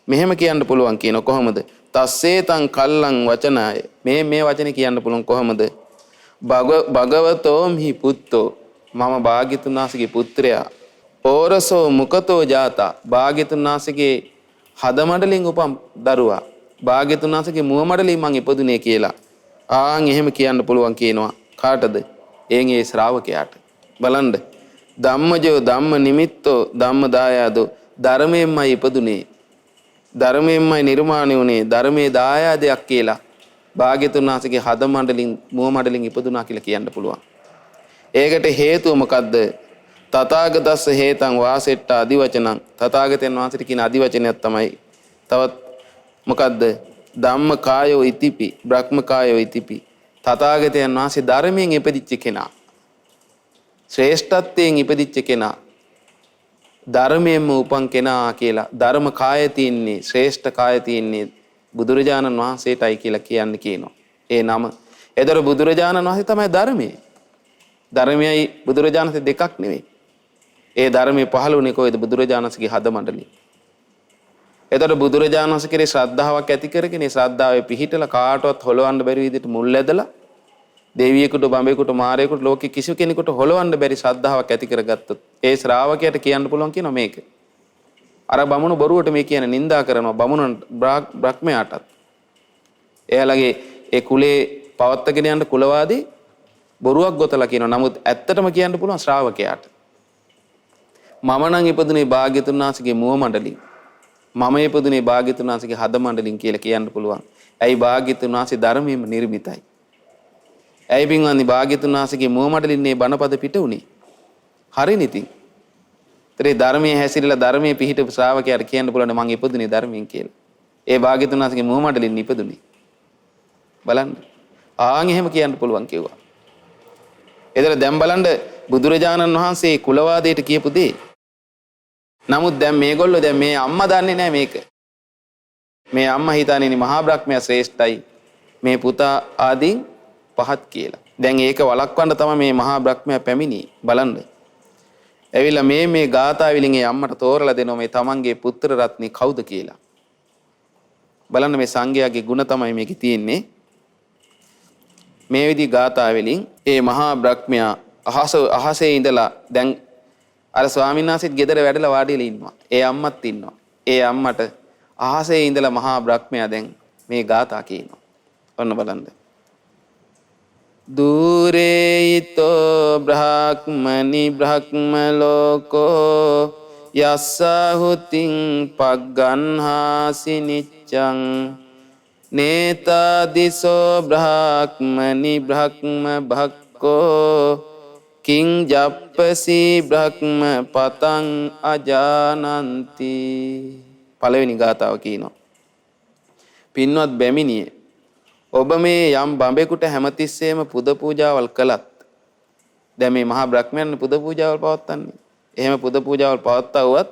මෙහෙම කියන්න පුළුවන් කියන කොහොමද තස්සේතං කල්ලං වචනාය මේ වචනේ කියන්න පුළුවන් කොහොමද භගවතෝම්හි පුත්තෝ මම භාග්‍යතුන් වහන්සේගේ පුත්‍රයා ඕරසෝ මුකතෝ ජාතා භාග්‍යතුන් වහන්සේගේ හදමඩලින් උපන් දරුවා භාග්‍යතුන් වහන්සේගේ මුව මඩලින් මං ඉපදුනේ කියලා ආන් එහෙම කියන්න පුළුවන් කියනවා කාටද එන් ඒ ශ්‍රාවකයාට බලන්න ධම්මජෝ ධම්ම නිමිත්තෝ ධම්ම දායාදෝ ධර්මයෙන්මයි ඉපදුනේ ධර්මයෙන්මයි නිර්මාණය වුනේ ධර්මයේ දායාදයක් කියලා භාග්‍යතුන් වහන්සේගේ හදමඩලින් මුව මඩලින් ඉපදුනා කියලා කියන්න පුළුවන් ඒකට හේතුව මොකද්ද තථාගතස්ස හේතං වාසෙට්ටා අදිවචනං තථාගතයන් වහන්සේට කියන අදිවචනයක් තමයි තවත් මොකද්ද ධම්ම කායෝ ඉතිපි බ්‍රහ්ම කායෝ ඉතිපි තථාගතයන් වහන්සේ ධර්මයෙන් ඉපදිච්ච කෙනා ශ්‍රේෂ්ඨත්වයෙන් ඉපදිච්ච කෙනා ධර්මයෙන්ම උපන් කෙනා කියලා ධර්ම කාය තින්නේ ශ්‍රේෂ්ඨ කාය තින්නේ බුදුරජාණන් වහන්සේටයි කියලා කියන්නේ කියනවා ඒ නම ඒතර බුදුරජාණන් වහන්සේ තමයි ධර්මයේ ධර්මයයි බුදුරජාණන්සේ දෙකක් නෙවෙයි ඒ ධර්මයේ පහළ වුණේ කොහෙද බුදුරජාණන්සේගේ හදමණ්ඩලේ. එතකොට බුදුරජාණන්සේ කෙරේ ශ්‍රද්ධාවක් ඇති කරගෙන ඒ ශ්‍රද්ධාවේ පිහිටලා කාටවත් හොලවන්න බැරි විදිහට මුල් ඇදලා දෙවියෙකුට බඹෙකුට මාරයෙකුට ලෝකෙ කිසි කෙනෙකුට හොලවන්න බැරි ශ්‍රද්ධාවක් ඇති කරගත්තොත් ඒ ශ්‍රාවකයාට කියන්න පුළුවන් කියනවා මේක. අර බමුණු බොරුවට මේ කියන නිඳා කරනවා බමුණන් බ්‍රහ්මයාටත්. එයාලගේ ඒ කුලේ පවත්තගෙන යන කුලවාදී බොරුවක් ගොතලා කියනවා. නමුත් ඇත්තටම කියන්න පුළුවන් ශ්‍රාවකයාට. මම නම් ඉපදුනේ භාග්‍යතුන් වහන්සේගේ මුව මණ්ඩලින්. මම ඉපදුනේ භාග්‍යතුන් වහන්සේගේ හද මණ්ඩලින් කියලා කියන්න පුළුවන්. ඇයි භාග්‍යතුන් වහන්සේ ධර්මයෙන්ම නිර්මිතයි. ඇයි බින්වන්දි භාග්‍යතුන් වහන්සේගේ මුව මඩලින් මේ බණපද පිට උනේ. හරිනේ ඉතින්. ඒතරේ ධර්මයේ හැසිරලා ධර්මයේ පිහිටපු ශ්‍රාවකයාට කියන්න පුළුවන් මං ඉපදුනේ ධර්මයෙන් කියලා. ඒ භාග්‍යතුන් වහන්සේගේ මුව මඩලින් ඉපදුනේ. බලන්න. ආන් එහෙම කියන්න පුළුවන් කිව්වා. ඒතර දැන් බලන්න බුදුරජාණන් වහන්සේ කුලවාදයට කියපු දේ. නමුත් දැන් මේගොල්ලෝ දැන් මේ අම්මා දන්නේ නැහැ මේක. මේ අම්මා හිතන්නේ මහා බ්‍රහ්මයා ශ්‍රේෂ්ඨයි. මේ පුතා ආදීන් පහත් කියලා. දැන් ඒක වළක්වන්න තමයි මේ මහා බ්‍රහ්මයා පැමිණි බලන්න. ඇවිල්ලා මේ ගාථාවලින් ඒ අම්මට තෝරලා දෙනවා මේ තමන්ගේ පුත්‍ර රත්නේ කවුද කියලා. බලන්න මේ සංඝයාගේ ගුණ තමයි මේකේ තියෙන්නේ. මේ විදි ගාථාවලින් ඒ මහා බ්‍රහ්මයා අහසේ ඉඳලා දැන් අර ස්වාමීන් වහන්සේත් ගෙදර වැඩලා වාඩිලා ඉන්නවා. ඒ අම්මත් ඉන්නවා. ඒ අම්මට අහසේ ඉඳලා මහා බ්‍රහ්මයා දැන් මේ ගාථා කියනවා. ඔන්න බලන්න. දූරේයිතෝ බ්‍රහ්මනි බ්‍රහ්ම ලෝකෝ යස්සහුතින් පග්ගන්හාසි නිච්ඡං නේතාදිසෝ බ්‍රහ්මනි බ්‍රහ්ම භක්කෝ කිං ජප්පසි බ්‍රහ්ම පතං අජානන්ති. පළවෙනි ගාථාව කියනවා. පින්වත් බැමිණිය ඔබ මේ යම් බඹෙකුට හැමතිස්සෙම පුද පූජාවල් කළත් දැන් මේ මහා බ්‍රහ්මයන් පුද පූජාවල් පවත්වන්නේ. එහෙම පුද පූජාවල් පවත්වුවත්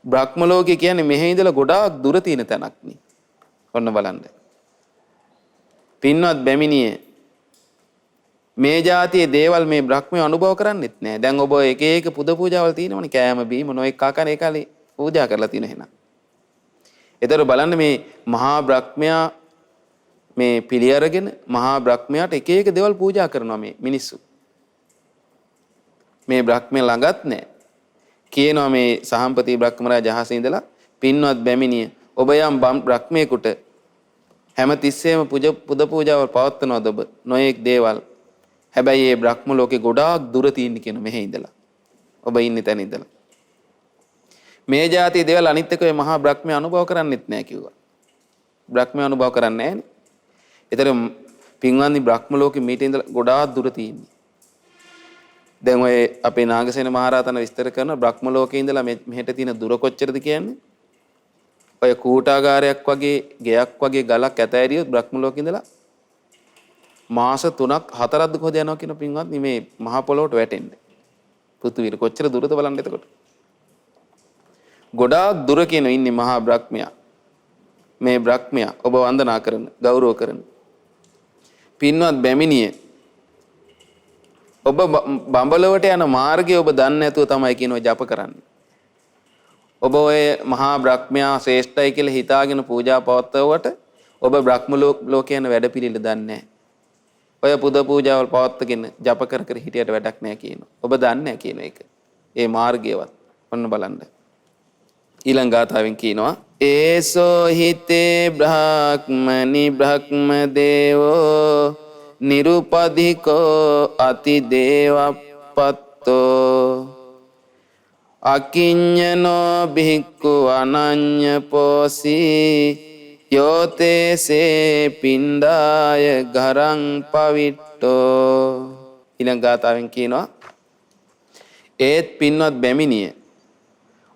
බ්‍රහ්ම ලෝකේ කියන්නේ මෙහි ඉඳලා ගොඩාක් දුර තියෙන තැනක් නේ. ඔන්න බලන්න. පින්වත් බැමිණිය මේ જાතියේ දේවල් මේ බ්‍රහ්මය අනුභව කරන්නෙත් නෑ. දැන් ඔබ එක එක පුද පූජාවල් තියෙනවනේ කෑම බීම නොඑක ආකාර ඒ කාලේ පූජා කරලා තියෙන එහෙනම්. ඒතර බලන්න මේ මහා බ්‍රහ්මයා මේ පිළි අරගෙන මහා බ්‍රහ්මයාට එක එක දේවල් පූජා කරනවා මේ මිනිස්සු. මේ බ්‍රහ්මයා ළඟත් නෑ. කියනවා මේ සහම්පති බ්‍රහ්මරාජ අහසේ ඉඳලා පින්වත් බැමිණිය ඔබ යම් බ්‍රහ්මයෙකුට හැම තිස්සෙම පුද පූජාවල් පවත්වනවද ඔබ නොඑක් දේවල්. හැබැයි මේ බ්‍රහ්ම ලෝකේ ගොඩාක් දුර තියෙන කියන මෙහෙ ඉඳලා. ඔබ ඉන්නේ තැන ඉඳලා. මේ જાතිය දේවල් අනිත් එක මේ මහා බ්‍රහ්මයා අනුභව කරන්නෙත් නෑ කිව්වා. බ්‍රහ්මයා අනුභව කරන්නේ නෑනේ. ඒතර පින්වන්දි බ්‍රහ්ම ලෝකෙ මීට ඉඳලා ගොඩාක් දුර තියෙන්නේ. දැන් ඔය අපේ නාගසේන මහරහතන විස්තර කරන බ්‍රහ්ම ලෝකේ ඉඳලා මෙහෙට තියෙන දුර කොච්චරද කියන්නේ? ඔය කූටාගාරයක් වගේ ගෙයක් වගේ ගලක් ඇත ඇරියොත් බ්‍රහ්ම ලෝකේ ඉඳලා මාස 3ක් 4ක්ද කොහෙද යනවා කියන පින්වත්නි මේ මහ පොළොවට වැටෙන්නේ. පෘථිවියට කොච්චර දුරද බලන්න එතකොට. ගොඩාක් දුර කියන ඉන්නේ මහා බ්‍රහ්මයා. මේ බ්‍රහ්මයා ඔබ වන්දනා කරන ගෞරව කරන පින්වත් බැමිණිය ඔබ බඹලවට යන මාර්ගය ඔබ දන්නේ නැතුව තමයි කියනවා ජප කරන්නේ. ඔබ ඔය මහා බ්‍රහ්මයා ශ්‍රේෂ්ඨයි කියලා හිතාගෙන පූජා පවත්වුවට ඔබ බ්‍රහ්ම ලෝකේ යන වැඩ පිළිල දන්නේ නැහැ. ඔය පුද පූජාවල් පවත්වගෙන ජප කර කර හිටියට වැඩක් නැහැ කියනවා. ඔබ දන්නේ නැහැ කියන එක. ඒ මාර්ගයවත් ඔන්න බලන්න. ඊළඟ ගාථාවෙන් කියනවා ඒසෝ හිතේ බ්‍රහ්මනි බ්‍රහ්ම දේවෝ නිරුපදිකෝ අති දේවප්පත්තෝ අකිඤ්ඤනෝ භික්ඛු අනඤ්ඤ පෝසී යෝතේසේ පිණ්ඩාය ගරං පවිට්ටෝ. ඊළඟ ගාථාවෙන් කියනවා ඒත් පින්වත් බැමිණිය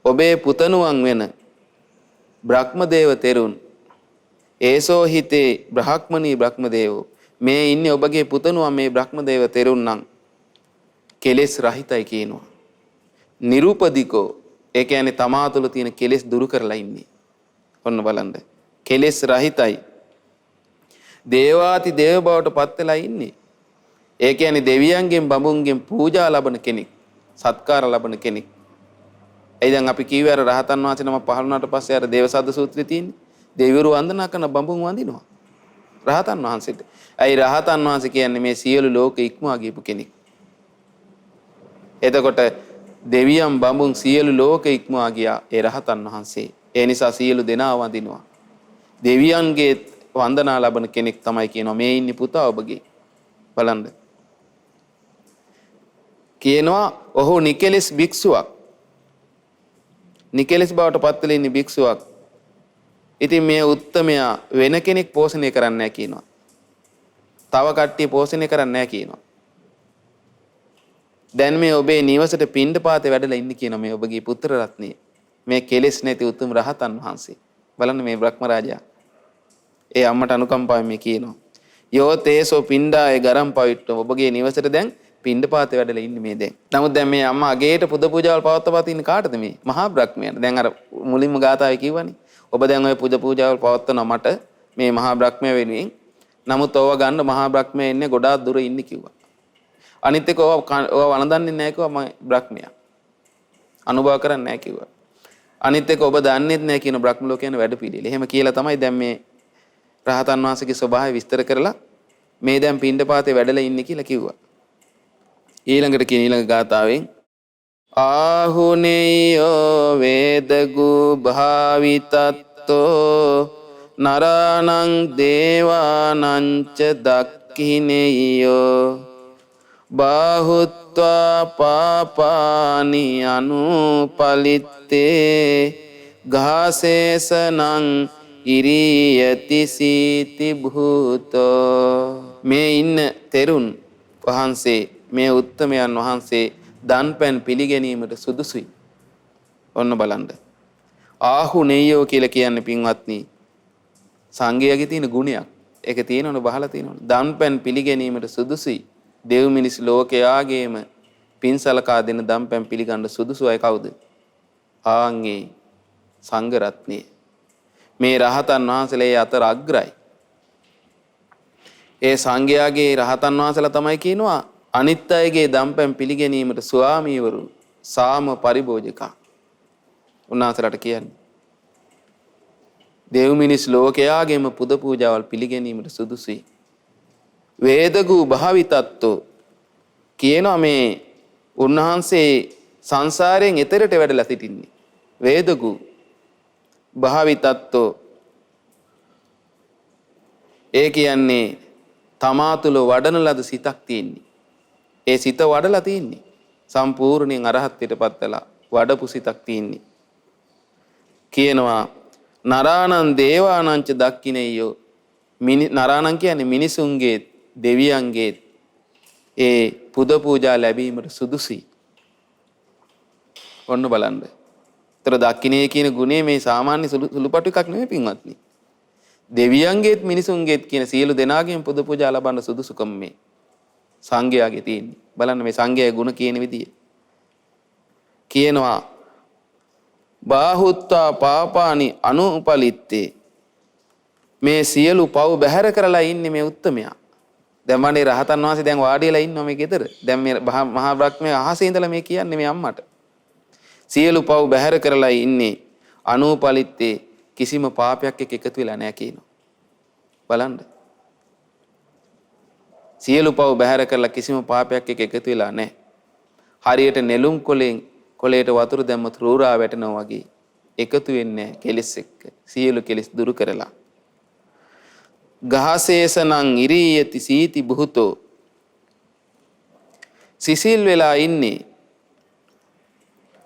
ඔබේ පුතණුවන් වෙන බ්‍රහ්මදේව තෙරුන් ඒසෝ හිතේ බ්‍රහ්මනී බ්‍රහ්මදේවෝ මේ ඉන්නේ ඔබගේ පුතණුවන් මේ බ්‍රහ්මදේව තෙරුන් නම් කෙලෙස් රහිතයි කියනවා. නිරුපදිකෝ ඒ කියන්නේ තමා තුළ තියෙන කෙලෙස් දුරු කරලා ඉන්නේ. ඔන්න බලන්න. කෙලෙස් රහිතයි. දේවාති දේව බවට පත් වෙලා ඉන්නේ. ඒ කියන්නේ දෙවියන්ගෙන් බඹුන්ගෙන් පූජා ලබන කෙනෙක්, සත්කාර ලබන කෙනෙක්. ඒ දැන් අපි කියුවේ අර රහතන් වහන්සේ නම පහළ වුණාට පස්සේ අර දේවසද්ද සූත්‍රයේ තියෙන්නේ. දෙවිවරු වන්දනා කරන බඹුන් වඳිනවා. රහතන් වහන්සේට. ඇයි රහතන් වහන්සේ කියන්නේ මේ සියලු ලෝක ඉක්මවා ගියපු කෙනෙක්. එතකොට දෙවියන් බඹුන් සියලු ලෝක ඉක්මවා ගියා ඒ රහතන් වහන්සේ. ඒ නිසා සියලු දෙනා වඳිනවා. දෙවියන්ගේ වන්දනා ලබන කෙනෙක් තමයි කියනවා මේ ඉන්නේ පුතා ඔබගේ. බලන්න. කියනවා ඔහු නිකලෙස් භික්ෂුවක්. නිකලෙස් බවට පත් වෙලා ඉන්නේ භික්ෂුවක්. ඉතින් මේ උත්තමයා වෙන කෙනෙක් පෝෂණය කරන්නේ නැහැ කියනවා. තව කට්ටිය පෝෂණය කරන්නේ නැහැ කියනවා. දැන් මේ ඔබේ නිවසට පිණ්ඩපාතේ වැඩලා ඉන්නේ කියනවා මේ ඔබගේ පුත්‍ර රත්නිය. මේ කෙලෙස් නැති උතුම් රහතන් වහන්සේ. බලන්න මේ බ්‍රහ්ම රාජයා. ඒ අම්මට අනුකම්පාවෙන් මේ කියනවා. යෝ තේසෝ පිණ්ඩාය ගරම් පවිට්ටෝ ඔබගේ නිවසට දැන් පිණ්ඩපාතේ වැඩලා ඉන්නේ මේ දැන්. නමුත් දැන් මේ අම්මා අගේට පුද පූජාවල් පවත්වපත් ඉන්නේ කාටද මේ? මහා බ්‍රහ්මයාට. දැන් අර මුලින්ම ගාථාවේ කිව්වනේ. ඔබ දැන් ඔය පුද පූජාවල් පවත්වනවා මට මේ මහා බ්‍රහ්මයා වෙනුවෙන්. නමුත් ඕවා ගන්න මහා බ්‍රහ්මයා ඉන්නේ ගොඩාක් දුර ඉන්නේ කිව්වා. අනිත් එක ඕවා වළඳන්නේ නැහැ කිව්වා මම බ්‍රහ්මයා. අනුභව කරන්නේ නැහැ කිව්වා. අනිත් එක ඔබ දන්නේත් නැහැ කියන බ්‍රහ්ම ලෝක යන වැඩ පිළිවෙල. එහෙම කියලා තමයි දැන් මේ රහතන් වහන්සේගේ ස්වභාවය විස්තර කරලා මේ දැන් පිණ්ඩපාතේ වැඩලා ඉන්නේ කියලා කිව්වා. ඊළඟට කියන ඊළඟ ගාථාවෙන් ආහුනේයෝ වේදගු භාවිතත්තෝ නරාණං දේවානං ච දක්ඛිනේයෝ බාහුත්වා පාපානි අනුපලිත්තේ ගාසේසනං ඉරියති සීති භූතෝ. මේ ඉන්න තෙරුන් වහන්සේ මේ උත්තමයන් වහන්සේ දන්පැන් පිළිගැනීමට සුදුසුයි. ඔන්න බලන්න. ආහු නෙය්‍යෝ කියලා කියන්නේ පින්වත්නි සංඝයාගේ තියෙන ගුණයක්. ඒක තියෙනවනේ බහලා තියෙනවනේ. දන්පැන් පිළිගැනීමට සුදුසුයි. දෙව් මිනිස් ලෝකයාගේම පින්සලකා දෙන දන්පැන් පිළිගන්න සුදුසු අය කවුද? ආන්ගේ සංඝ රත්නය. මේ රහතන් වහන්සේලා අතර අග්‍රයි. ඒ සංඝයාගේ රහතන් වහන්සේලා තමයි කියනවා අනිත් අයගේ දන්පැන් පිළිගැනීමට ස්වාමීවරු සාම පරිභෝජකා. උන්වහන්සේලාට කියන්නේ දෙව් මිනිස් ලෝකයාගේම පුද පූජාවල් පිළිගැනීමට සුදුසුයි. වේදගු භාවිතත්තු කියනවා මේ උන්වහන්සේ සංසාරයෙන් එතරට වැඩලා සිටින්නේ. වේදගු භාවිතත්තු ඒ කියන්නේ තමා තුළ වඩන ලද සිතක් තියෙන්නේ. ඒ සිත වඩලා තියෙන්නේ. සම්පූර්ණයෙන් අරහත්ත්වයට පත්වලා වඩපු සිතක් තියෙන්නේ. කියනවා නරාණං දේවානංච දක්ඛිනෙය්‍යෝ නරාණං කියන්නේ මිනිසුන්ගේ දෙවියන්ගේ ඒ පුද පූජා ලැබීමට සුදුසුයි. ඔන්න බලන්න. ඒතර දක්ඛිනේ කියන ගුණය මේ සාමාන්‍ය සුළුපටු එකක් නෙමෙයි පින්වත්නි. දෙවියන්ගේත් මිනිසුන්ගේත් කියන සියලු දෙනාගේම පුද පූජා ලබන්න සුදුසුකම් මේ සංඝයාගේ තියෙන්නේ. බලන්න මේ සංඝයාගේ ගුණ කියන විදිය. කියනවා බාහුත්තා පාපානි අනුපලිත්තේ මේ සියලු පව් බැහැර කරලා ඉන්නේ මේ උත්තමයා. දැන් වනේ රහතන් වහන්සේ දැන් වාඩිලා ඉන්නවා මේ ගෙදර. දැන් මේ මහා බ්‍රහ්මයා අහසේ ඉඳලා මේ කියන්නේ මේ අම්මට. සියලු පව් බැහැර කරලා ඉන්නේ අනුපලිත්තේ කිසිම පාපයක් එක්ක එකතු වෙලා නැහැ කියනවා. බලන්න. සියලු පව් බැහැර කරලා කිසිම පාපයක් එක්ක එකතු වෙලා නැහැ. හරියට නෙළුම් කොලේට වතුර දැම්මත් රූරා වැටෙනවා වගේ එකතු වෙන්නේ කෙලෙස් එක්ක. සියලු කෙලෙස් දුරු කරලා. ගහසේසනං ඉරීයති සීති බුහතෝ සිසිල් වෙලා ඉන්නේ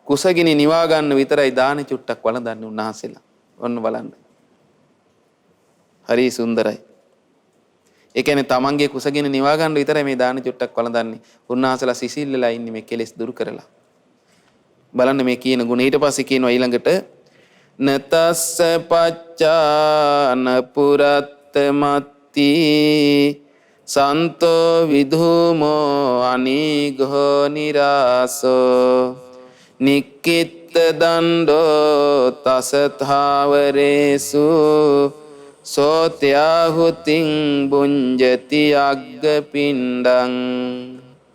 කුසගිනි නිවා ගන්න විතරයි දානි චුට්ටක් වළඳන්නේ උන්වහන්සේලා. ඔන්න බලන්න. හරි සුන්දරයි. ඒ කියන්නේ තමන්ගේ කුසගිනි නිවා ගන්න විතරයි මේ දානි චුට්ටක් වළඳන්නේ. උන්වහන්සේලා සිසිල් වෙලා ඉන්නේ මේ කෙලෙස් දුරු කරලා. බලන්න මේ කියන ගුණ. ඊට පස්සේ කියනවා ඊළඟට නතස්ස පච්චාන පුරත්තමත්ති සන්තෝ විධුමෝ අනිඝෝ නිරාසෝ නික්කිත්ත දණ්ඩෝ තසථාවරේසු සෝත්‍යාහුතින් බුඤ්ජති අග්ග පිණ්ඩං.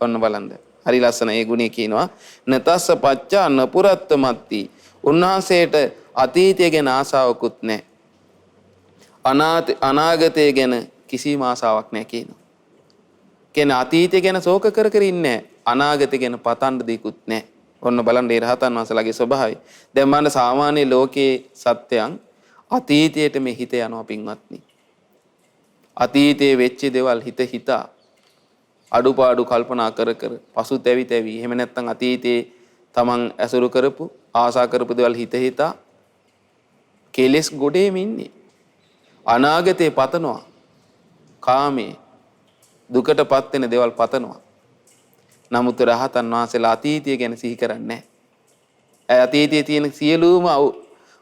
ඔන්න බලන්න. හරි ලස්සන ඒ ගුණය කියනවා නතස්ස පච්චා නපුරත්තමත්ති. උන්වහන්සේට අතීතය ගැන ආසාවකුත් නැහැ. අනාගතය ගැන කිසිම ආසාවක් නැහැ කියනවා. කියන්නේ අතීතය ගැන ශෝක කර කර ඉන්නේ නැහැ. අනාගතය ගැන පතන්න දෙයක්වත් නැහැ. ඔන්න බලන්න ඒ රහතන් වහන්සේලාගේ ස්වභාවය. දැන් මම සාමාන්‍ය ලෝකයේ සත්‍යයන් අතීතයට මේ හිත යනවා පින්වත්නි. අතීතයේ වෙච්ච දේවල් හිතා අඩුපාඩු කල්පනා කර පසු තැවි එහෙම නැත්නම් අතීතයේ තමන් ඇසුරු කරපු ආසා කරපු දේවල් හිතා කෙලෙස් ගොඩේම ඉන්නේ. අනාගතේ පතනවා. කාමේ දුකටපත් වෙන දේවල් පතනවා. නමුත් රහතන් වහන්සේලා අතීතය ගැන සිහි කරන්නේ නැහැ. අතීතයේ තියෙන සියලුම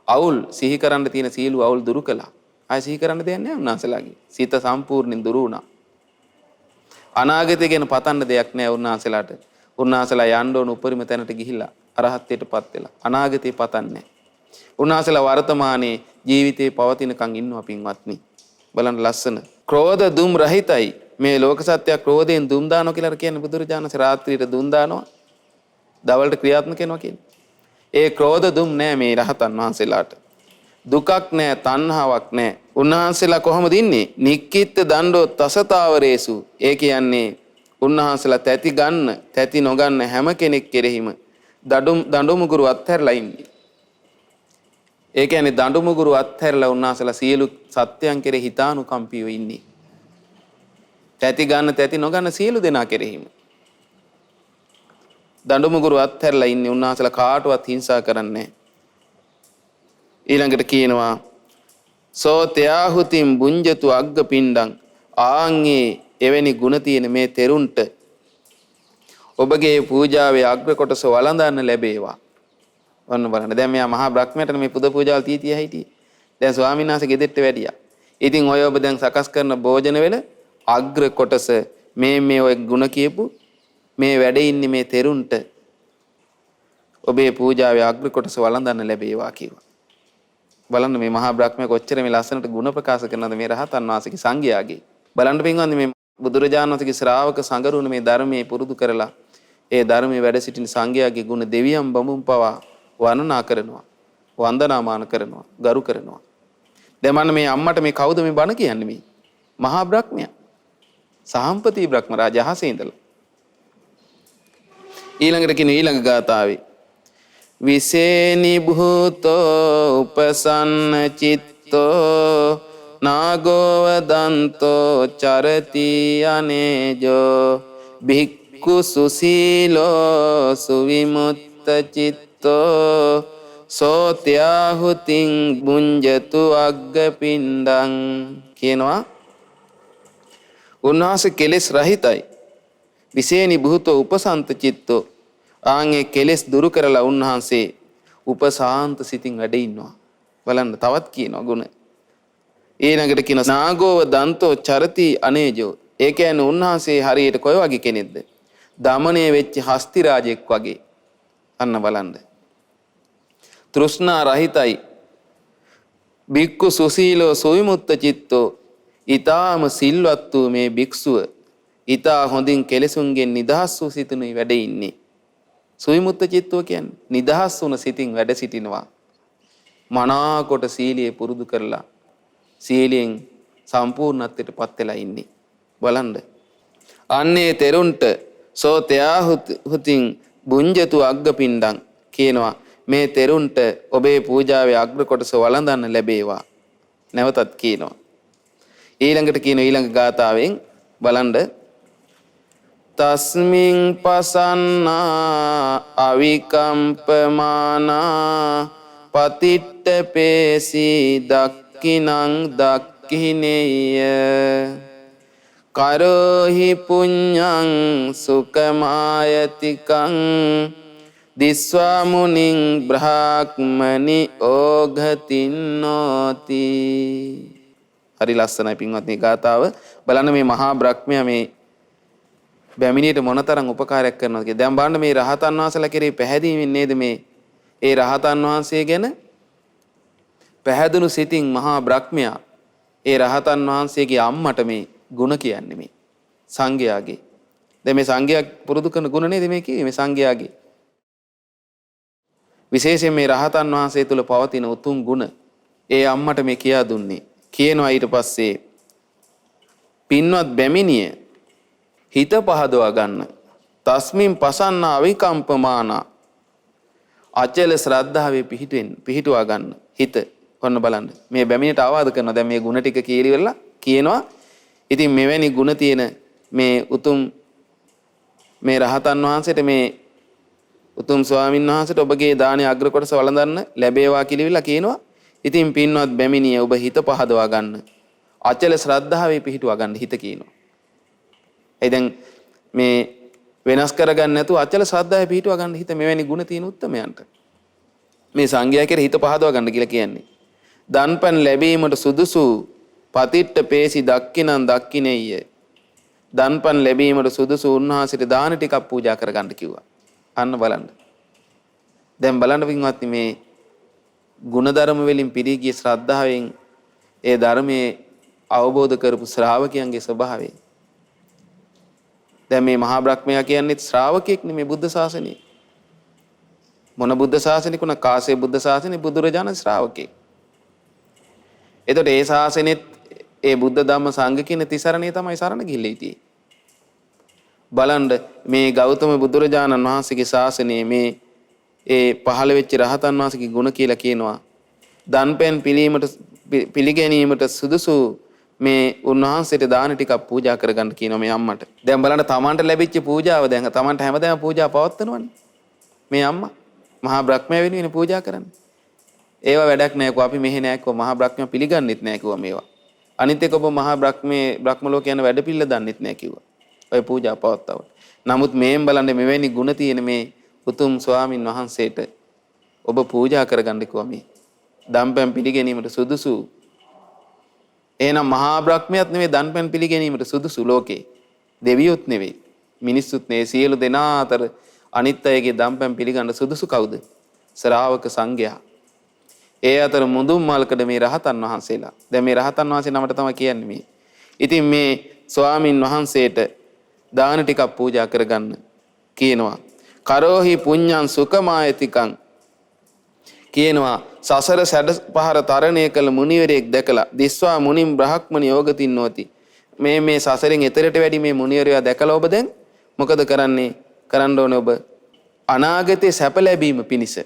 අවුල් සිහි කරන්න තියෙන සියලු අවුල් දුරු කළා. ආය සිහි කරන්න දෙයක් නැහැ උන්වහන්සේලාගේ. සිත සම්පූර්ණයෙන් දුරු වුණා. අනාගතය ගැන පතන්න දෙයක් නැහැ උන්වහන්සේලාට. උන්වහන්සේලා යන්න ඕන උපරිම තැනට ගිහිල්ලා අරහත්ත්වයටපත් වෙලා අනාගතේ පතන්නේ. උන්වහන්සේලා වර්තමානයේ ජීවිතේ පවතිනකන් ඉන්නවා පින්වත්නි. බලන්න ලස්සන. ක්‍රෝධ දුම් රහිතයි. මේ ලෝක සත්‍ය ක්‍රෝධයෙන් දුම් දානවා කියලා කියන්නේ බුදුරජාණන් රාත්‍රියට දුම් දානවා. දවල්ට ක්‍රියාත්මක වෙනවා කියන්නේ. ඒ ක්‍රෝධ දුම් නෑ මේ රහතන් වහන්සේලාට. දුකක් නෑ, තණ්හාවක් නෑ. උන්වහන්සේලා කොහොමද ඉන්නේ? නික්කිට දණ්ඩෝ තසතාවරේසු. ඒ කියන්නේ උන්වහන්සේලා තැති ගන්න, තැති නොගන්න හැම කෙනෙක් කෙරෙහිම දඬු මුගුරු අත්හැරලා ඉන්නේ. ඒ කියන්නේ දඬු මුගුරු අත්හැරලා උන්වහන්සේලා සියලු සත්‍යයන් කෙරෙහි හිතානුකම්පීව ඉන්නේ. තැති ගන්න, තැති නොගන්න සියලු දෙනා කෙරෙහිම දඬු මුගුරු අත්හැරලා ඉන්නේ. උන්වහන්සේලා කාටවත් හිංසා කරන්නේ නැහැ. ඊළඟට කියනවා සෝ ත්‍යාහුතින් බුඤ්ජතු අග්ග පිණ්ඩං. ආන්ගේ එවැනි ගුණ තියෙන මේ තෙරුන්ට ඔබගේ පූජාවේ අග්‍ර කොටස වළඳන්න ලැබේවා. ඔන්න බලන්න. දැන් මෙයා මහා බ්‍රහ්මයාට මේ පුද පූජාවල් තීතිය හිටියේ. දැන් ස්වාමීන් වහන්සේ ගෙදෙට්ට වැඩියා. ඉතින් ඔය ඔබ දැන් සකස් කරන භෝජන වල අග්‍ර කොටස මේ ඔය ಗುಣ කියපු මේ වැඩේ ඉන්නේ මේ තෙරුන්ට ඔබේ පූජාවේ අග්‍ර කොටස වළඳන්න ලැබේවා කිව්වා. බලන්න මේ මහා බ්‍රහ්මයා කොච්චර මේ ලස්සනට ಗುಣ ප්‍රකාශ කරනවද මේ රහතන් වහන්සේගේ සංඝයාගේ. බලන්න පින්වත්නි මේ බුදුරජාණන් වහන්සේගේ ශ්‍රාවක සංගරුණ මේ ධර්මයේ පුරුදු කරලා ඒ ධර්මයේ වැඩ සිටින සංඝයාගේ ගුණ දෙවියන් බඹුන් පවා වර්ණනා කරනවා, වන්දනාමාන කරනවා, ගරු කරනවා. දැන් මම මේ අම්මට මේ කවුද මේ බණ කියන්නේ මේ? මහා බ්‍රහ්මයා. සාම්පති බ්‍රහ්ම රාජ අහසේ ඉඳලා. ඊළඟට කියන ඊළඟ ගාථාවේ විසේනි භූතෝ උපසන්න චිත්තෝ නාගෝව දන්තෝ චරති අනේජෝ භික්ඛු සුසීලෝ සුවිමුත්ත චිත්තෝ සෝත්‍යාහුතින් බුඤ්ජතු අග්ගපිණ්ඩං කියනවා. උන්වහන්සේ කෙලෙස් රහිතයි. විසේනි භූතෝ උපසන්ත චිත්තෝ ආන්ගේ කෙලෙස් දුරු කරලා උන්වහන්සේ උපසාන්ත සිතින් වැඩ ඉන්නවා. බලන්න තවත් කියනවා ගුණ. ඊළඟට කියන නාගෝව දන්තෝ චරති අනේජෝ. ඒ කියන්නේ උන්වහන්සේ හරියට කොයි වගේ කෙනෙක්ද? දමණය වෙච්ච හස්ති රාජෙක් වගේ. අන්න බලන්න. තෘෂ්ණා රහිතයි. භික්ඛු සුසීලෝ සුවිමුත්ත චිත්තෝ. ඊ타ම සිල්වත් වූ මේ භික්ෂුව ඊතා හොඳින් කෙලෙසුන්ගෙන් නිදහස් වූ සිතිනුයි වැඩ ඉන්නේ. සුවිමුත්ත චිත්තෝ කියන්නේ නිදහස් වුණ සිතින් වැඩ සිටිනවා. මනාකොට සීලිය පුරුදු කරලා සීලයෙන් සම්පූර්ණත්වයට පත් වෙලා ඉන්නේ. බලන්න. අන්නේ තෙරුන්ට සෝත්‍යාහුතින් බුඤ්ජතු අග්ගපිණ්ඩං කියනවා මේ තෙරුන්ට ඔබේ පූජාවේ අග්‍ර කොටස වළඳන්න ලැබේවා. නැවතත් කියනවා. ඊළඟට කියන ඊළඟ ගාථාවෙන් බලන්න තස්මින් පසන්නා අවිකම්පමානා පතිට්ඨ පේසී දක්ඛිනං දක්ඛිනේය කරෝහි පුඤ්ඤං සුකමායතිකං දිස්වා මුනිං බ්‍රහ්මනි ඕඝතින්නෝති. හරි ලස්සනයි පින්වත්නි ගාථාව. බලන්න මේ මහා බ්‍රහ්මයා මේ බැමිණියට මොනතරම් උපකාරයක් කරනවද කියලා. දැන් බලන්න මේ රහතන් වහන්සේලා කෙරෙහි පැහැදීමෙන් නේද මේ ඒ රහතන් වහන්සේ ගැන පැහැදුණු සිතින් මහා බ්‍රහ්මයා ඒ රහතන් වහන්සේගේ අම්මට මේ ಗುಣ කියන්නේ මේ සංඝයාගේ. දැන් මේ සංඝයා පුරුදු කරන ಗುಣ නේද මේ කිව්වේ මේ සංඝයාගේ. විශේෂයෙන් මේ රහතන් වහන්සේ තුල පවතින උතුම් ගුණ ඒ අම්මට මේ කියා දුන්නේ. කියනවා ඊට පස්සේ පින්වත් බැමිණිය හිත පහදවා ගන්න. තස්මින් පසන්න අවිකම්පමාන අචල ශ්‍රද්ධාවේ පිහිටුවා ගන්න හිත. ඔන්න බලන්න මේ බැමිණියට ආවාද කරනවා. දැන් මේ ಗುಣ ටික කීරිවලා කියනවා. ඉතින් මෙවැනි ಗುಣ තියෙන මේ උතුම් මේ රහතන් වහන්සේට මේ උතුම් ස්වාමීන් වහන්සේට ඔබගේ දානයේ අග්‍ර කොටස වළඳන්න ලැබේවා කියලා කියනවා. ඉතින් පින්වත් බැමිණිය ඔබ හිත පහදවා ගන්න. අචල ශ්‍රද්ධාවේ පිහිටුවා ගන්න හිත කියනවා. ඒ දැන් මේ වෙනස් කරගන්න නැතුව අචල ශ්‍රද්ධාවේ පිහිටුවා ගන්න හිත මෙවැනි ಗುಣ තියෙන උත්තමයන්ට. මේ සංඝයා කෙරෙහි හිත පහදවා ගන්න කියලා කියන්නේ. දන්පන් ලැබීමට සුදුසු පතිට්ඨ පේසි දක්ඛිනං දක්ඛිනේය. දන්පන් ලැබීමට සුදුසු උන්වහන්සේට දාන ටිකක් පූජා කරගන්න කිව්වා. අන්න බලන්න. දැන් බලන්න පින්වත්නි මේ ගුණධර්ම වලින් පිරී ගිය ශ්‍රද්ධාවෙන් ඒ ධර්මයේ අවබෝධ කරපු ශ්‍රාවකයන්ගේ ස්වභාවය. දැන් මේ මහා බ්‍රහ්මයා කියන්නේ ශ්‍රාවකෙක් නෙමෙයි බුද්ධ ශාසනයේ. මොන බුද්ධ ශාසනික උන කාසේ බුද්ධ ශාසනයේ බුදුරජාණන් ශ්‍රාවකෙක්. එතකොට ඒ ශාසනෙත් ඒ බුද්ධ ධම්ම සංඝ කියන තිසරණේ තමයි සරණ ගිහිල්ලා ඉතියි. බලන්න මේ ගෞතම බුදුරජාණන් වහන්සේගේ ශාසනයේ මේ ඒ පහළ වෙච්ච රහතන් වහන්සේගේ ගුණ කියලා කියනවා. දන්පැන් පිළිගැනීමට සුදුසු මේ උන්වහන්සේට දාන ටිකක් පූජා කරගන්න කියනවා මේ අම්මට. දැන් බලන්න තමන්ට ලැබිච්ච පූජාව දැන් තමන්ට හැමදාම පූජා පවත්වනවනේ. මේ අම්මා මහා බ්‍රහ්මයා වෙනුවෙන් පූජා කරන්නේ. ඒවා වැඩක් නෑ කෝ අපි මෙහෙ නෑ කෝ මහා බ්‍රහ්මයා පිළිගන්නෙත් නෑ කිව්වා මේවා. අනිත් එක ඔබ මහා බ්‍රහ්ම ලෝක යන වැඩ පිළිල දන්නෙත් නෑ කිව්වා. ඔය පූජා පවත්වව. නමුත් මේන් බලන්න මෙවැනි ಗುಣ තියෙන මේ උතුම් ස්වාමින් වහන්සේට ඔබ පූජා කරගන්න කිව්වා මේ. දම්පැන් පිළිගැනීමට සුදුසු එහෙනම් මහා බ්‍රහ්මයාත් නෙවෙයි දන්පැන් පිළිගැනීමට සුදුසු ලෝකේ. දෙවියොත් නෙවෙයි. මිනිස්සුත් නෙවෙයි. සියලු දෙනා අතර අනිත් අයගේ දන්පැන් පිළිගන්න සුදුසු කවුද? ශ්‍රාවක සංඝයා. ඒ අතර මුදුන් මල්කඩ මේ රහතන් වහන්සේලා. දැන් මේ රහතන් වහන්සේ නමට තමයි කියන්නේ මේ. ඉතින් මේ ස්වාමින් වහන්සේට දාන ටිකක් පූජා කරගන්න කියනවා. කරෝහි පුඤ්ඤං සුඛමායතිකං කියනවා. සසර සැඩ පහර තරණය කළ මුනිවරයෙක් දැකලා දිස්වා මුනිම් බ්‍රහ්මණ යෝගතින්නෝති. මේ සසරෙන් එතරට වැඩි මේ මුනිවරයා දැකලා ඔබ දැන් මොකද කරන්නේ? කරන්න ඕනේ ඔබ අනාගතේ සැප ලැබීම පිණිස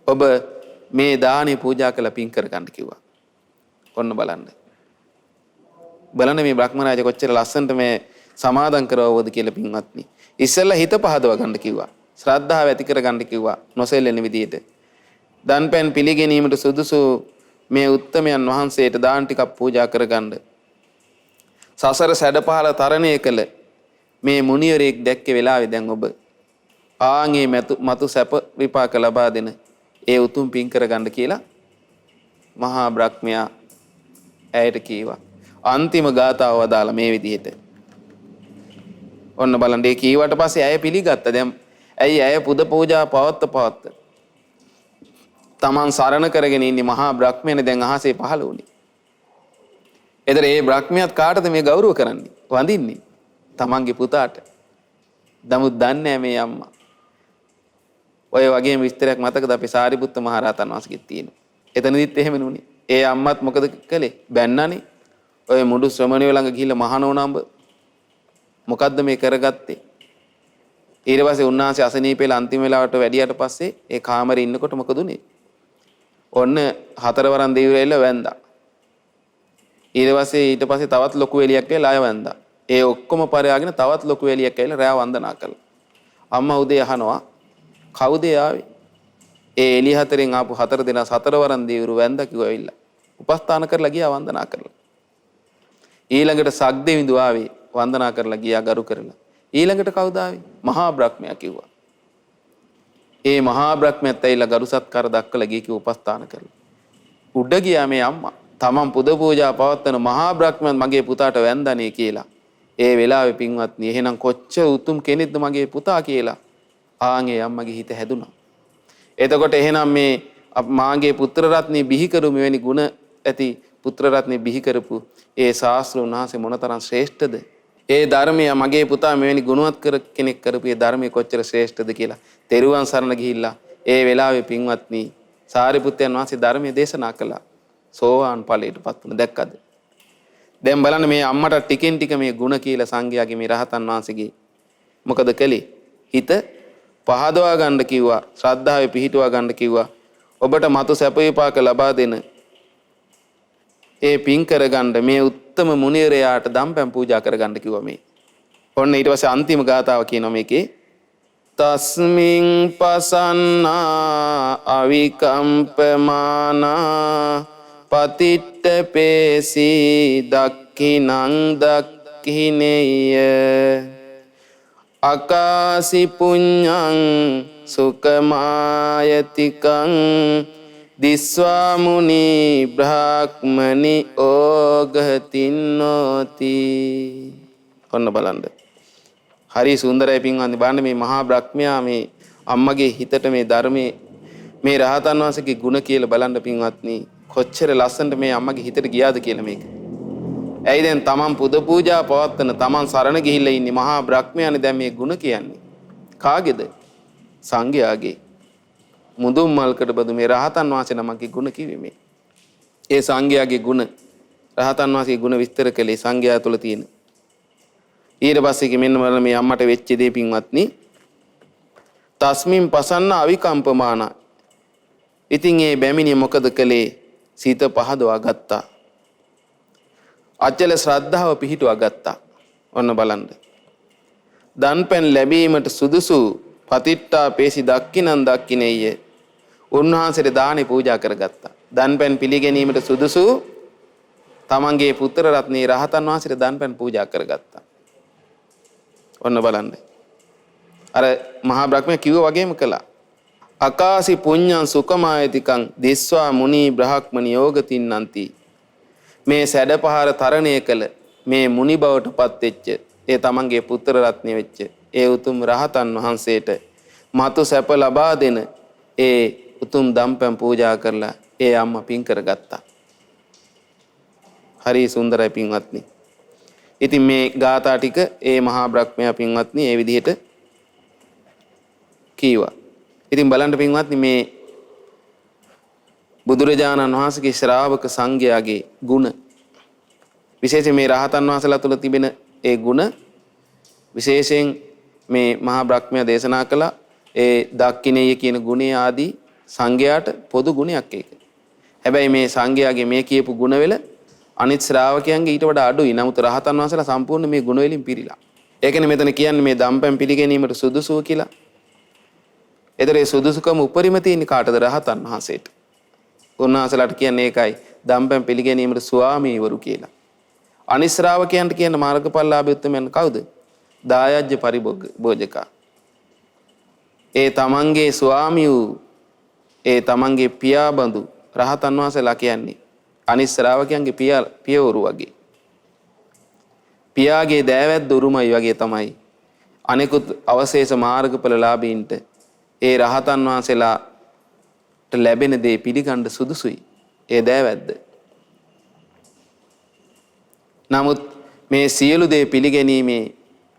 ඔබ මේ දානේ පූජා කළ පින් කරගන්න කිව්වා. ඔන්න බලන්න. බලන්න මේ බ්‍රහ්මරාජ කොච්චර ලස්සනට මේ සමාදන් කරවවද කියලා පින්වත්නි. ඉස්සෙල්ලා හිත පහදව ගන්න කිව්වා. ශ්‍රද්ධාව ඇති කරගන්න කිව්වා. නොසෙල්ලෙන විදියට. දන්පැන් පිළිගැනීමට සුදුසු මේ උත්තමයන් වහන්සේට දාන ටිකක් පූජා කරගන්න. සසර සැඩපහල තරණය කළ මේ මුනිවරයෙක් දැක්ක වෙලාවේ දැන් ඔබ ආන්ගේ මතු සැප විපාක ලබා දෙන ඒ උතුම් පින් කරගන්න කියලා මහා බ්‍රහ්මයා ඇයට කීවා. අන්තිම ගාථාව වදාලා මේ විදිහට. ඔන්න බලන්න ඒ කීවට පස්සේ ඇය පිළිගත්තා. දැන් ඇයි පුද පූජා පවත්ත තමන් සරණ කරගෙන ඉන්නේ මහා බ්‍රහ්මයානේ දැන් අහසේ පහළ වුණේ. එතන ඒ බ්‍රහ්මයාත් කාටද මේ ගෞරව කරන්නේ? වඳින්නේ තමන්ගේ පුතාට. නමුත් දන්නේ මේ අම්මා. ඔය වගේම විස්තරයක් මතකද අපේ සාරිපුත්ත මහ රහතන් වහන්සේගෙත් තියෙනවා. එතනදිත් එහෙම නුනේ. ඒ අම්මත් මොකද කළේ? බැන්නනේ. ඔය මුඩු ශ්‍රමණයෝ ළඟ ගිහිල්ලා මහානෝනම්බ මොකද්ද මේ කරගත්තේ? ඊට පස්සේ උන්වහන්සේ අසනීපේලා අන්තිම වෙලාවට වැඩියට පස්සේ ඒ කාමරේ ඉන්නකොට මොකද උනේ? ඔන්න හතරවරන් දෙවිවරු වැන්දා. ඊට පස්සේ තවත් ලොකු එළියක් ඇවිල්ලා ආය වැන්දා. ඒ ඔක්කොම පරයාගෙන තවත් ලොකු එළියක් ඇවිල්ලා රැව වන්දනා කළා. අම්මා උදේ අහනවා කවුද ආවේ? ඒ එළිය හතරෙන් ආපු හතර දෙනා හතරවරන් දෙවිවරු වැන්දා කිව්වා ඇවිල්ලා. උපස්ථාන කරලා ගියා වන්දනා කරලා. ඊළඟට සග්දෙවිඳු ආවේ වන්දනා කරලා ගියා ගරු කරලා. ඊළඟට කවුද ආවේ? මහා බ්‍රහ්මයා කිව්වා. ඒ මහා බ්‍රහ්මයාත් ඇවිල්ලා ගරු සත්කාර දක්වලා ගිහ කිව්ව උපස්ථාන කරලා. උඩ ගියා මේ අම්මා. තමන් පුද පූජා පවත්වන මහා බ්‍රහ්මයාත් මගේ පුතාට වැන්දනේ කියලා. ඒ වෙලාවේ පින්වත්නි එහෙනම් කොච්චර උතුම් කෙනෙක්ද මගේ පුතා කියලා ආන්ගේ අම්මගේ හිත හැදුනා. එතකොට එහෙනම් මේ මාගේ පුත්‍ර රත්නේ බිහි කරු මෙවැනි ගුණ ඇති පුත්‍ර රත්නේ බිහි කරපු ඒ ශාස්ත්‍ර උන්වහන්සේ මොනතරම් ශ්‍රේෂ්ඨද? ඒ ධර්මය මගේ පුතා මෙවැනි ගුණවත් කෙනෙක් කරපු ඒ ධර්මයේ කොච්චර ශ්‍රේෂ්ඨද කියලා තෙරුවන් සරණ ගිහිල්ලා ඒ වෙලාවේ පින්වත්නි සාරිපුත්තයන් වහන්සේ ධර්මයේ දේශනා කළා. සෝවාන් ඵලයටපත් වුණ දැක්කද? දැන් බලන්න මේ අම්මට ටිකෙන් ටික මේ ගුණ කියලා සංඝයාගේ මේ රහතන් වහන්සේගේ මොකද කළේ? හිත පහදවා ගන්න කිව්වා. ශ්‍රද්ධාවේ පිහිටුවා ගන්න කිව්වා. ඔබට මතු සැප විපාක ලබා දෙන ඒ පින් කරගන්න මේ උත්තම මුනිවරයාට දම්පැන් පූජා කරගන්න කිව්වා මේ. ඔන්න ඊට පස්සේ අන්තිම ගාථාව කියනවා මේකේ. තස්මින් පසන්නා අවිකම්පමානා පතිට්ඨ පේසී දක්ඛිනං දක්ඛිනේය අකාසි පුඤ්ඤං සුඛමායතිකං දිස්වා මුනි බ්‍රහ්මනි ඕගතින්නෝති. ඔන්න බලන්න. හරි සුන්දරයි පින්වත්නි. බලන්න මේ මහා බ්‍රහ්මයා මේ අම්මගේ හිතට මේ ධර්මයේ මේ රහතන් වහන්සේගේ ගුණ කියලා බලන්න පින්වත්නි. කොච්චර ලස්සනට මේ අම්මගේ හිතට ගියාද කියලා මේක. ඇයි දැන් තමන් පුද පූජා පවත්වන තමන් සරණ ගිහිල්ලා ඉන්නේ මහා බ්‍රහ්මයානේ දැන් මේ ගුණ කියන්නේ. කාගේද? සංඝයාගේ. මුදුන් මල්කඩ බදු මේ රහතන් වහන්සේ නමගේ ගුණ කිව්වේ මේ. ඒ සංඝයාගේ ගුණ රහතන් වහන්සේගේ ගුණ විස්තර කළේ සංඝයා තුළ තියෙන. ඊට පස්සේ මෙන්න බලන්න මේ අම්මට වෙච්ච දේ පින්වත්නි. තස්මින් පසන්න අවිකම්පමාන. ඉතින් ඒ බැමිණිය මොකද කළේ? සීත පහදවා ගත්තා. අචල ශ්‍රද්ධාව පිහිටුවා ගත්තා. ඔන්න බලන්න. දන්පැන් ලැබීමට සුදුසු පතිට්ඨා පේසි දක්ඛිනං දක්ඛිනේය. උන්වහන්සේට දානේ පූජා කරගත්තා. දන්පැන් පිළිගැනීමට සුදුසු තමන්ගේ පුත්‍ර රත්නේ රහතන් වහන්සේට දන්පැන් පූජා කරගත්තා. ඔන්න බලන්න. අර මහා බ්‍රහ්මයා කිව්වා වගේම කළා. අකාසි පුඤ්ඤං සුඛමායතිකං දිස්වා මුනි බ්‍රහ්මනි යෝගතින්නන්ති. මේ සැඩපහර තරණය කළ මේ මුනි බවට පත් වෙච්ච ඒ තමන්ගේ පුත්‍ර රත්නය වෙච්ච ඒ උතුම් රහතන් වහන්සේට මතු සැප ලබා දෙන ඒ උතුම් දම්පැන් පූජා කරලා ඒ අම්මා පින් කරගත්තා. හරි සුන්දරයි පින්වත්නි. ඉතින් මේ ගාථා ටික ඒ මහා බ්‍රහ්මයා පින්වත්නි ඒ විදිහට කීවා. ඉතින් බලන්න පින්වත්නි මේ බුදුරජාණන් වහන්සේගේ ශ්‍රාවක සංඝයාගේ ගුණ විශේෂයෙන් මේ රහතන් වහන්සේලා තුළ තිබෙන ඒ ගුණ විශේෂයෙන් මේ මහා බ්‍රහ්මයා දේශනා කළ ඒ දක්ඛිනේය කියන ගුණය ආදී සංඝයාට පොදු ගුණයක් ඒක. හැබැයි මේ සංඝයාගේ මේ කියපු ගුණවල අනිත් ශ්‍රාවකයන්ගේ ඊට වඩා අඩුයි. නමුත් රහතන් වහන්සේලා සම්පූර්ණ මේ ගුණ වලින් පිරීලා. ඒකනේ මෙතන කියන්නේ මේ දම්පැන් පිළිගැනීමට සුදුසු කියලා. ඒතරේ සුදුසුකම උපරිම තියෙන කාටද? රහතන් වහන්සේට. උන්වහන්සේලාට කියන්නේ ඒකයි දම්පැන් පිළිගැනීමට ස්වාමීවරු කියලා. අනිත් ශ්‍රාවකයන්ට කියන මාර්ගඵලලාභී උත්තමයන් කවුද? දායජ්‍ය පරිභෝජකා. ඒ තමන්ගේ ස්වාමී වූ ඒ තමන්ගේ පියාබඳු රහතන් වහන්සේලා කියන්නේ අනිත් ශ්‍රාවකයන්ගේ පියවරු වගේ. පියාගේ දෑවැද්ද උරුමයි වගේ තමයි අනිකුත් අවශේෂ මාර්ගඵලලාභීන්ට ඒ රහතන් වහන්සේලාට ලැබෙන දේ පිළිගන්න සුදුසුයි ඒ දෑවැද්ද. නමුත් මේ සියලු දේ පිළිගැනීමේ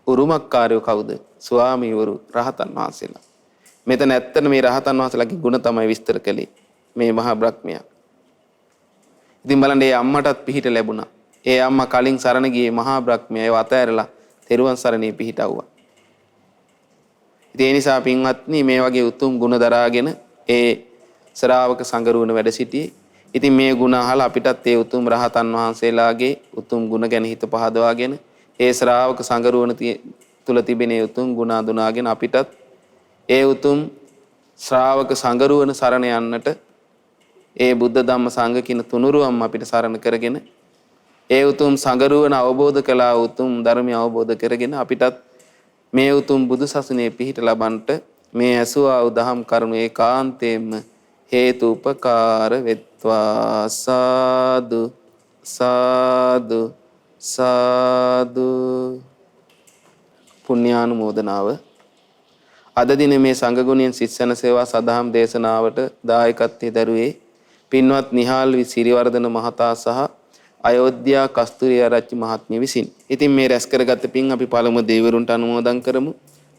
උරුමකාරයෝ කවුද? ස්වාමීවරු රහතන් වහන්සේලා. මෙතන ඇත්තට මේ රහතන් වහන්සේලාගේ ගුණ තමයි විස්තර කළේ මේ මහා බ්‍රහ්මයා. ඉතින් බලන්න මේ අම්මටත් පිහිට ලැබුණා. ඒ අම්මා කලින් සරණ ගියේ මහා බ්‍රහ්මයා ඒව අතහැරලා තෙරුවන් සරණේ පිහිටවුවා. ඉතින් ඒ නිසා පින්වත්නි මේ වගේ උතුම් ගුණ දරාගෙන ඒ ශ්‍රාවක සංගරුවන වැඩ සිටියේ. ඉතින් මේ ගුණ අහලා අපිටත් ඒ උතුම් රහතන් වහන්සේලාගේ උතුම් ගුණ ගැන හිත පහදවාගෙන ඒ ශ්‍රාවක සංගරුවන තුල තිබෙන උතුම් ගුණ අඳුනාගෙන අපිටත් ඒ උතුම් ශ්‍රාවක සංගරුවන සරණ යන්නට ඒ බුද්ධ ධම්ම සංඝ කියන තුනුරුවම් අපිට සරණ කරගෙන ඒ උතුම් සංගරුවන අවබෝධ කළා උතුම් ධර්මය අවබෝධ කරගෙන අපිටත් මේ උතුම් බුදු සසුනේ පිහිට ලබන්නට මේ ඇසුවා වූ දහම් කරුණු ඒකාන්තයෙන්ම හේතු උපකාර වෙත්වා. සාදු සාදු සාදු. පුණ්‍යානුමෝදනාව. අද දින මේ සංඝ ගුණයෙන් සිත්සන සේවා සදාම් දේශනාවට දායකත්වයේ දරුවේ පින්වත් නිහාල් සිරිවර්ධන මහතා සහ අයෝධ්‍යා කස්තුරිය ආරච්චි මහත්මිය විසින්. ඉතින් මේ රැස් කරගත් පින් අපි පළමු දෙවිවරුන්ට අනුමෝදන් කරමු.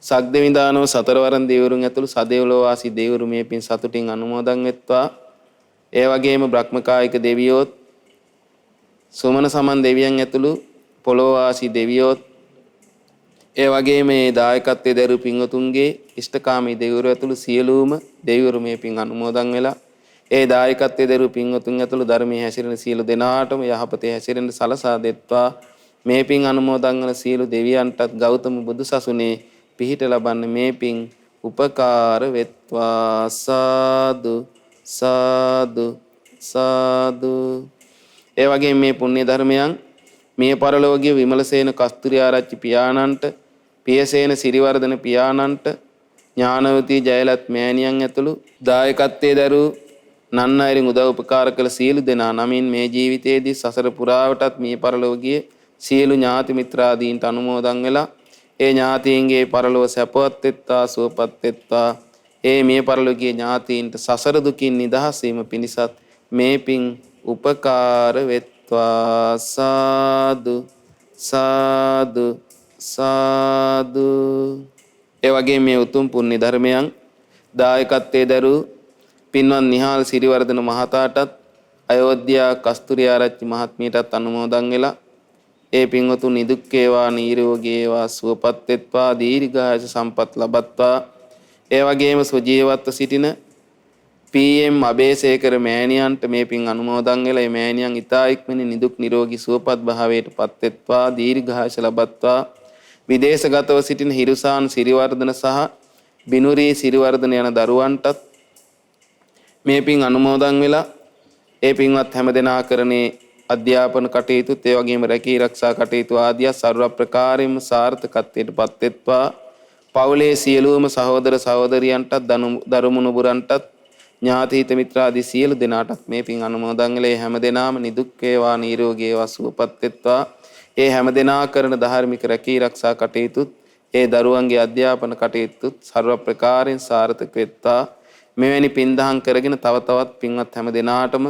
සග්දෙවිඳානව සතරවරන් දෙවිවරුන් ඇතුළු සදේවලෝ වාසී දෙවිවරු මේ පින් සතුටින් අනුමෝදන් වෙත්වා. ඒ වගේම බ්‍රහ්මකායික දෙවියෝත් සුමන සමන් දෙවියන් ඇතුළු පොළොව වාසී දෙවියෝත් ඒ වගේම මේ දායකත්වයේ දරු පින්වතුන්ගේ ඉෂ්ඨකාමී දෙවිවරු ඇතුළු සියලුම දෙවිවරු මේ පින් අනුමෝදන් වෙලා ඒ දායකත්වයේ දරු පින්වතුන් ඇතුළු ධර්මයේ හැසිරෙන සියලු දෙනාටම යහපතේ හැසිරෙන්න සලසා දෙත්වා. මේ පින් අනුමෝදන් වන සියලු දෙවියන්ටත් ගෞතම බුදු සසුනේ පිහිට ලබන්න මේ පින් උපකාර වෙත්වා. සාදු සාදු සාදු. ඒ වගේම මේ පුණ්‍ය ධර්මයන් මේ පරලෝකීය විමලසේන කස්තුරිය ආරච්චි පියාණන්ට, පියසේන සිරිවර්ධන පියාණන්ට, ඥානවතී ජයලත් මෑණියන් ඇතුළු දායකත්වයේ දරු නන්නයිරින් උදව් උපකාර කළ සියලු දෙනා නමින් මේ ජීවිතයේදී සසර පුරාවටත් මේ පරලෝකීය සියලු ඥාති මිත්‍රාදීන්ට අනුමෝදන් වෙලා ඒ ඥාතීන්ගේ පරලෝක සැපවත් වෙත්වා සුවපත් වෙත්වා. ඒ මේ පරලෝකීය ඥාතීන්ට සසර දුකින් නිදහස් වීම පිණිසත් මේ පින් උපකාර වෙත්වා. සාදු සාදු සාදු. ඒ වගේ මේ උතුම් පුණ්‍ය ධර්මයන් දායකත්වයේ දරු පින්වත් නිහාල් සිරිවර්ධන මහතාටත් අයෝධ්‍යා කස්තුරිය ආරච්චි මහත්මියටත් අනුමෝදන් වෙලා ඒ පින්වතුන් නිදුක් වේවා නිරෝගී වේවා සුවපත් වෙත්වා දීර්ඝායස සම්පත් ලබත්වා. ඒ වගේම සුජීවත්ව සිටින PM අබේසේකර මෑණියන්ට මේ පින් අනුමෝදන් වෙලා මේ මෑණියන් ඊතා ඉක්මනින් නිදුක් නිරෝගී සුවපත් භාවයට පත් වෙත්වා දීර්ඝායස ලබත්වා. විදේශගතව සිටින හිරුසාන් සිරිවර්ධන සහ බිනුරී සිරිවර්ධන යන දරුවන්ටත් මේ පින් අනුමෝදන් වෙලා ඒ පින්වත් හැමදෙනා කරන්නේ අධ්‍යාපන කටයුතුත් ඒ වගේම රැකී ආරක්ෂා කටයුතු ආදිය සර්ව ප්‍රකාරයෙන්ම සාර්ථකත්වයට පත් වෙත්වා. පවුලේ සියලුම සහෝදර සහෝදරියන්ටත් දරුමුණුබුරන්ටත් ඥාති හිත මිත්‍රාදී සියලු දෙනාටත් මේ පින් අනුමෝදන් වෙලා හැම දෙනාම නිදුක් වේවා නිරෝගී වේවා සුවපත් වෙත්වා. ඒ හැම දෙනා කරන ධාර්මික රැකී ආරක්ෂා කටයුතුත් ඒ දරුවන්ගේ අධ්‍යාපන කටයුතුත් ਸਰව ප්‍රකාරයෙන් සාර්ථක වෙත්වා. මෙවැනි පින්දහම් කරගෙන තව තවත් පින්වත් හැම දෙනාටම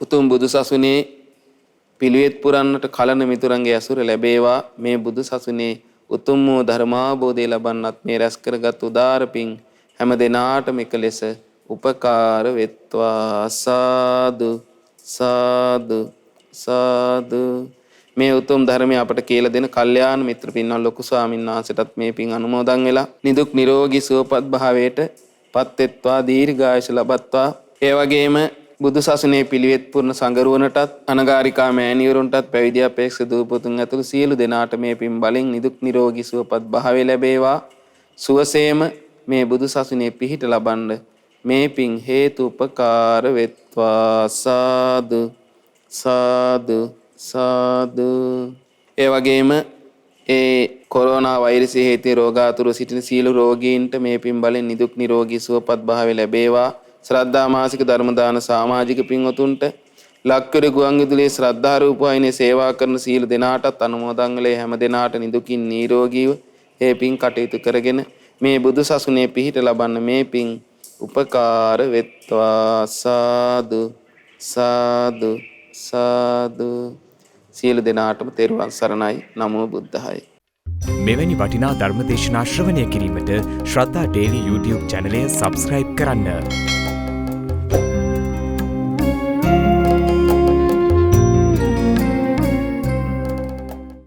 උතුම් බුදුසසුනේ පිළිවෙත් පුරන්නට කලන මිතුරන්ගේ ඇසුර ලැබේවා. මේ බුදුසසුනේ උතුම් වූ ධර්මාභෝධය ලබන්නත් මේ රැස් කරගත් උදාර පින් හැම දෙනාටම එක ලෙස උපකාර වෙත්වා. සාදු සාදු සාදු. මේ උතුම් ධර්මය අපට කියලා දෙන කල්යාණ මිත්‍ර පින්වත් ලොකු ස්වාමීන් වහන්සේටත් මේ පින් අනුමෝදන් වෙලා නිදුක් නිරෝගී සුවපත් භාවයට පත් වෙත්වා දීර්ඝායුෂ ලබත්වා. ඒ වගේම බුදු සසුනේ පිළිවෙත් පුරන සංගරුවනටත් අනගාരികා මෑණිවරුන්ටත් පැවිදි අපේක්ෂක දූපතුන් ඇතුළු සියලු දෙනාට මේ පින් බලෙන් නිදුක් නිරෝගී සුවපත් භාවය ලැබේවා. සුවසේම මේ බුදු සසුනේ පිහිට ලබන්න මේ පින් හේතු උපකාර වෙත්වා. සාදු සාදු සාදු. ඒ වගේම ඒ කොරෝනා වෛරසය හේතු රෝගාතුර සිටින සියලු රෝගීන්ට මේ පින් බලෙන් නිදුක් නිරෝගී සුවපත් භාවය ලැබේවා. ශ්‍රද්ධා මාසික ධර්ම දාන සමාජික පින්වතුන්ට ලක්කර ගුවන්විදුලියේ ශ්‍රද්ධා රූප වයිනේ සේවා කරන සියලු දෙනාටත් අනුමෝදන් වෙලා හැම දෙනාට නිදුකින් නිරෝගීව ඒ පින් කටයුතු කරගෙන මේ බුදු සසුනේ පිහිට ලබන්න මේ පින් උපකාර වෙත්වා. සාදු සාදු සාදු. සියලු දෙනාටම තෙරුවන් සරණයි. නමෝ බුද්ධාය. මෙවැනි වටිනා ධර්මදේශනා ශ්‍රවණය කිරීමට ශ්‍රද්ධා ටෙලි YouTube චැනලය සබ්ස්ක්‍රයිබ් කරන්න.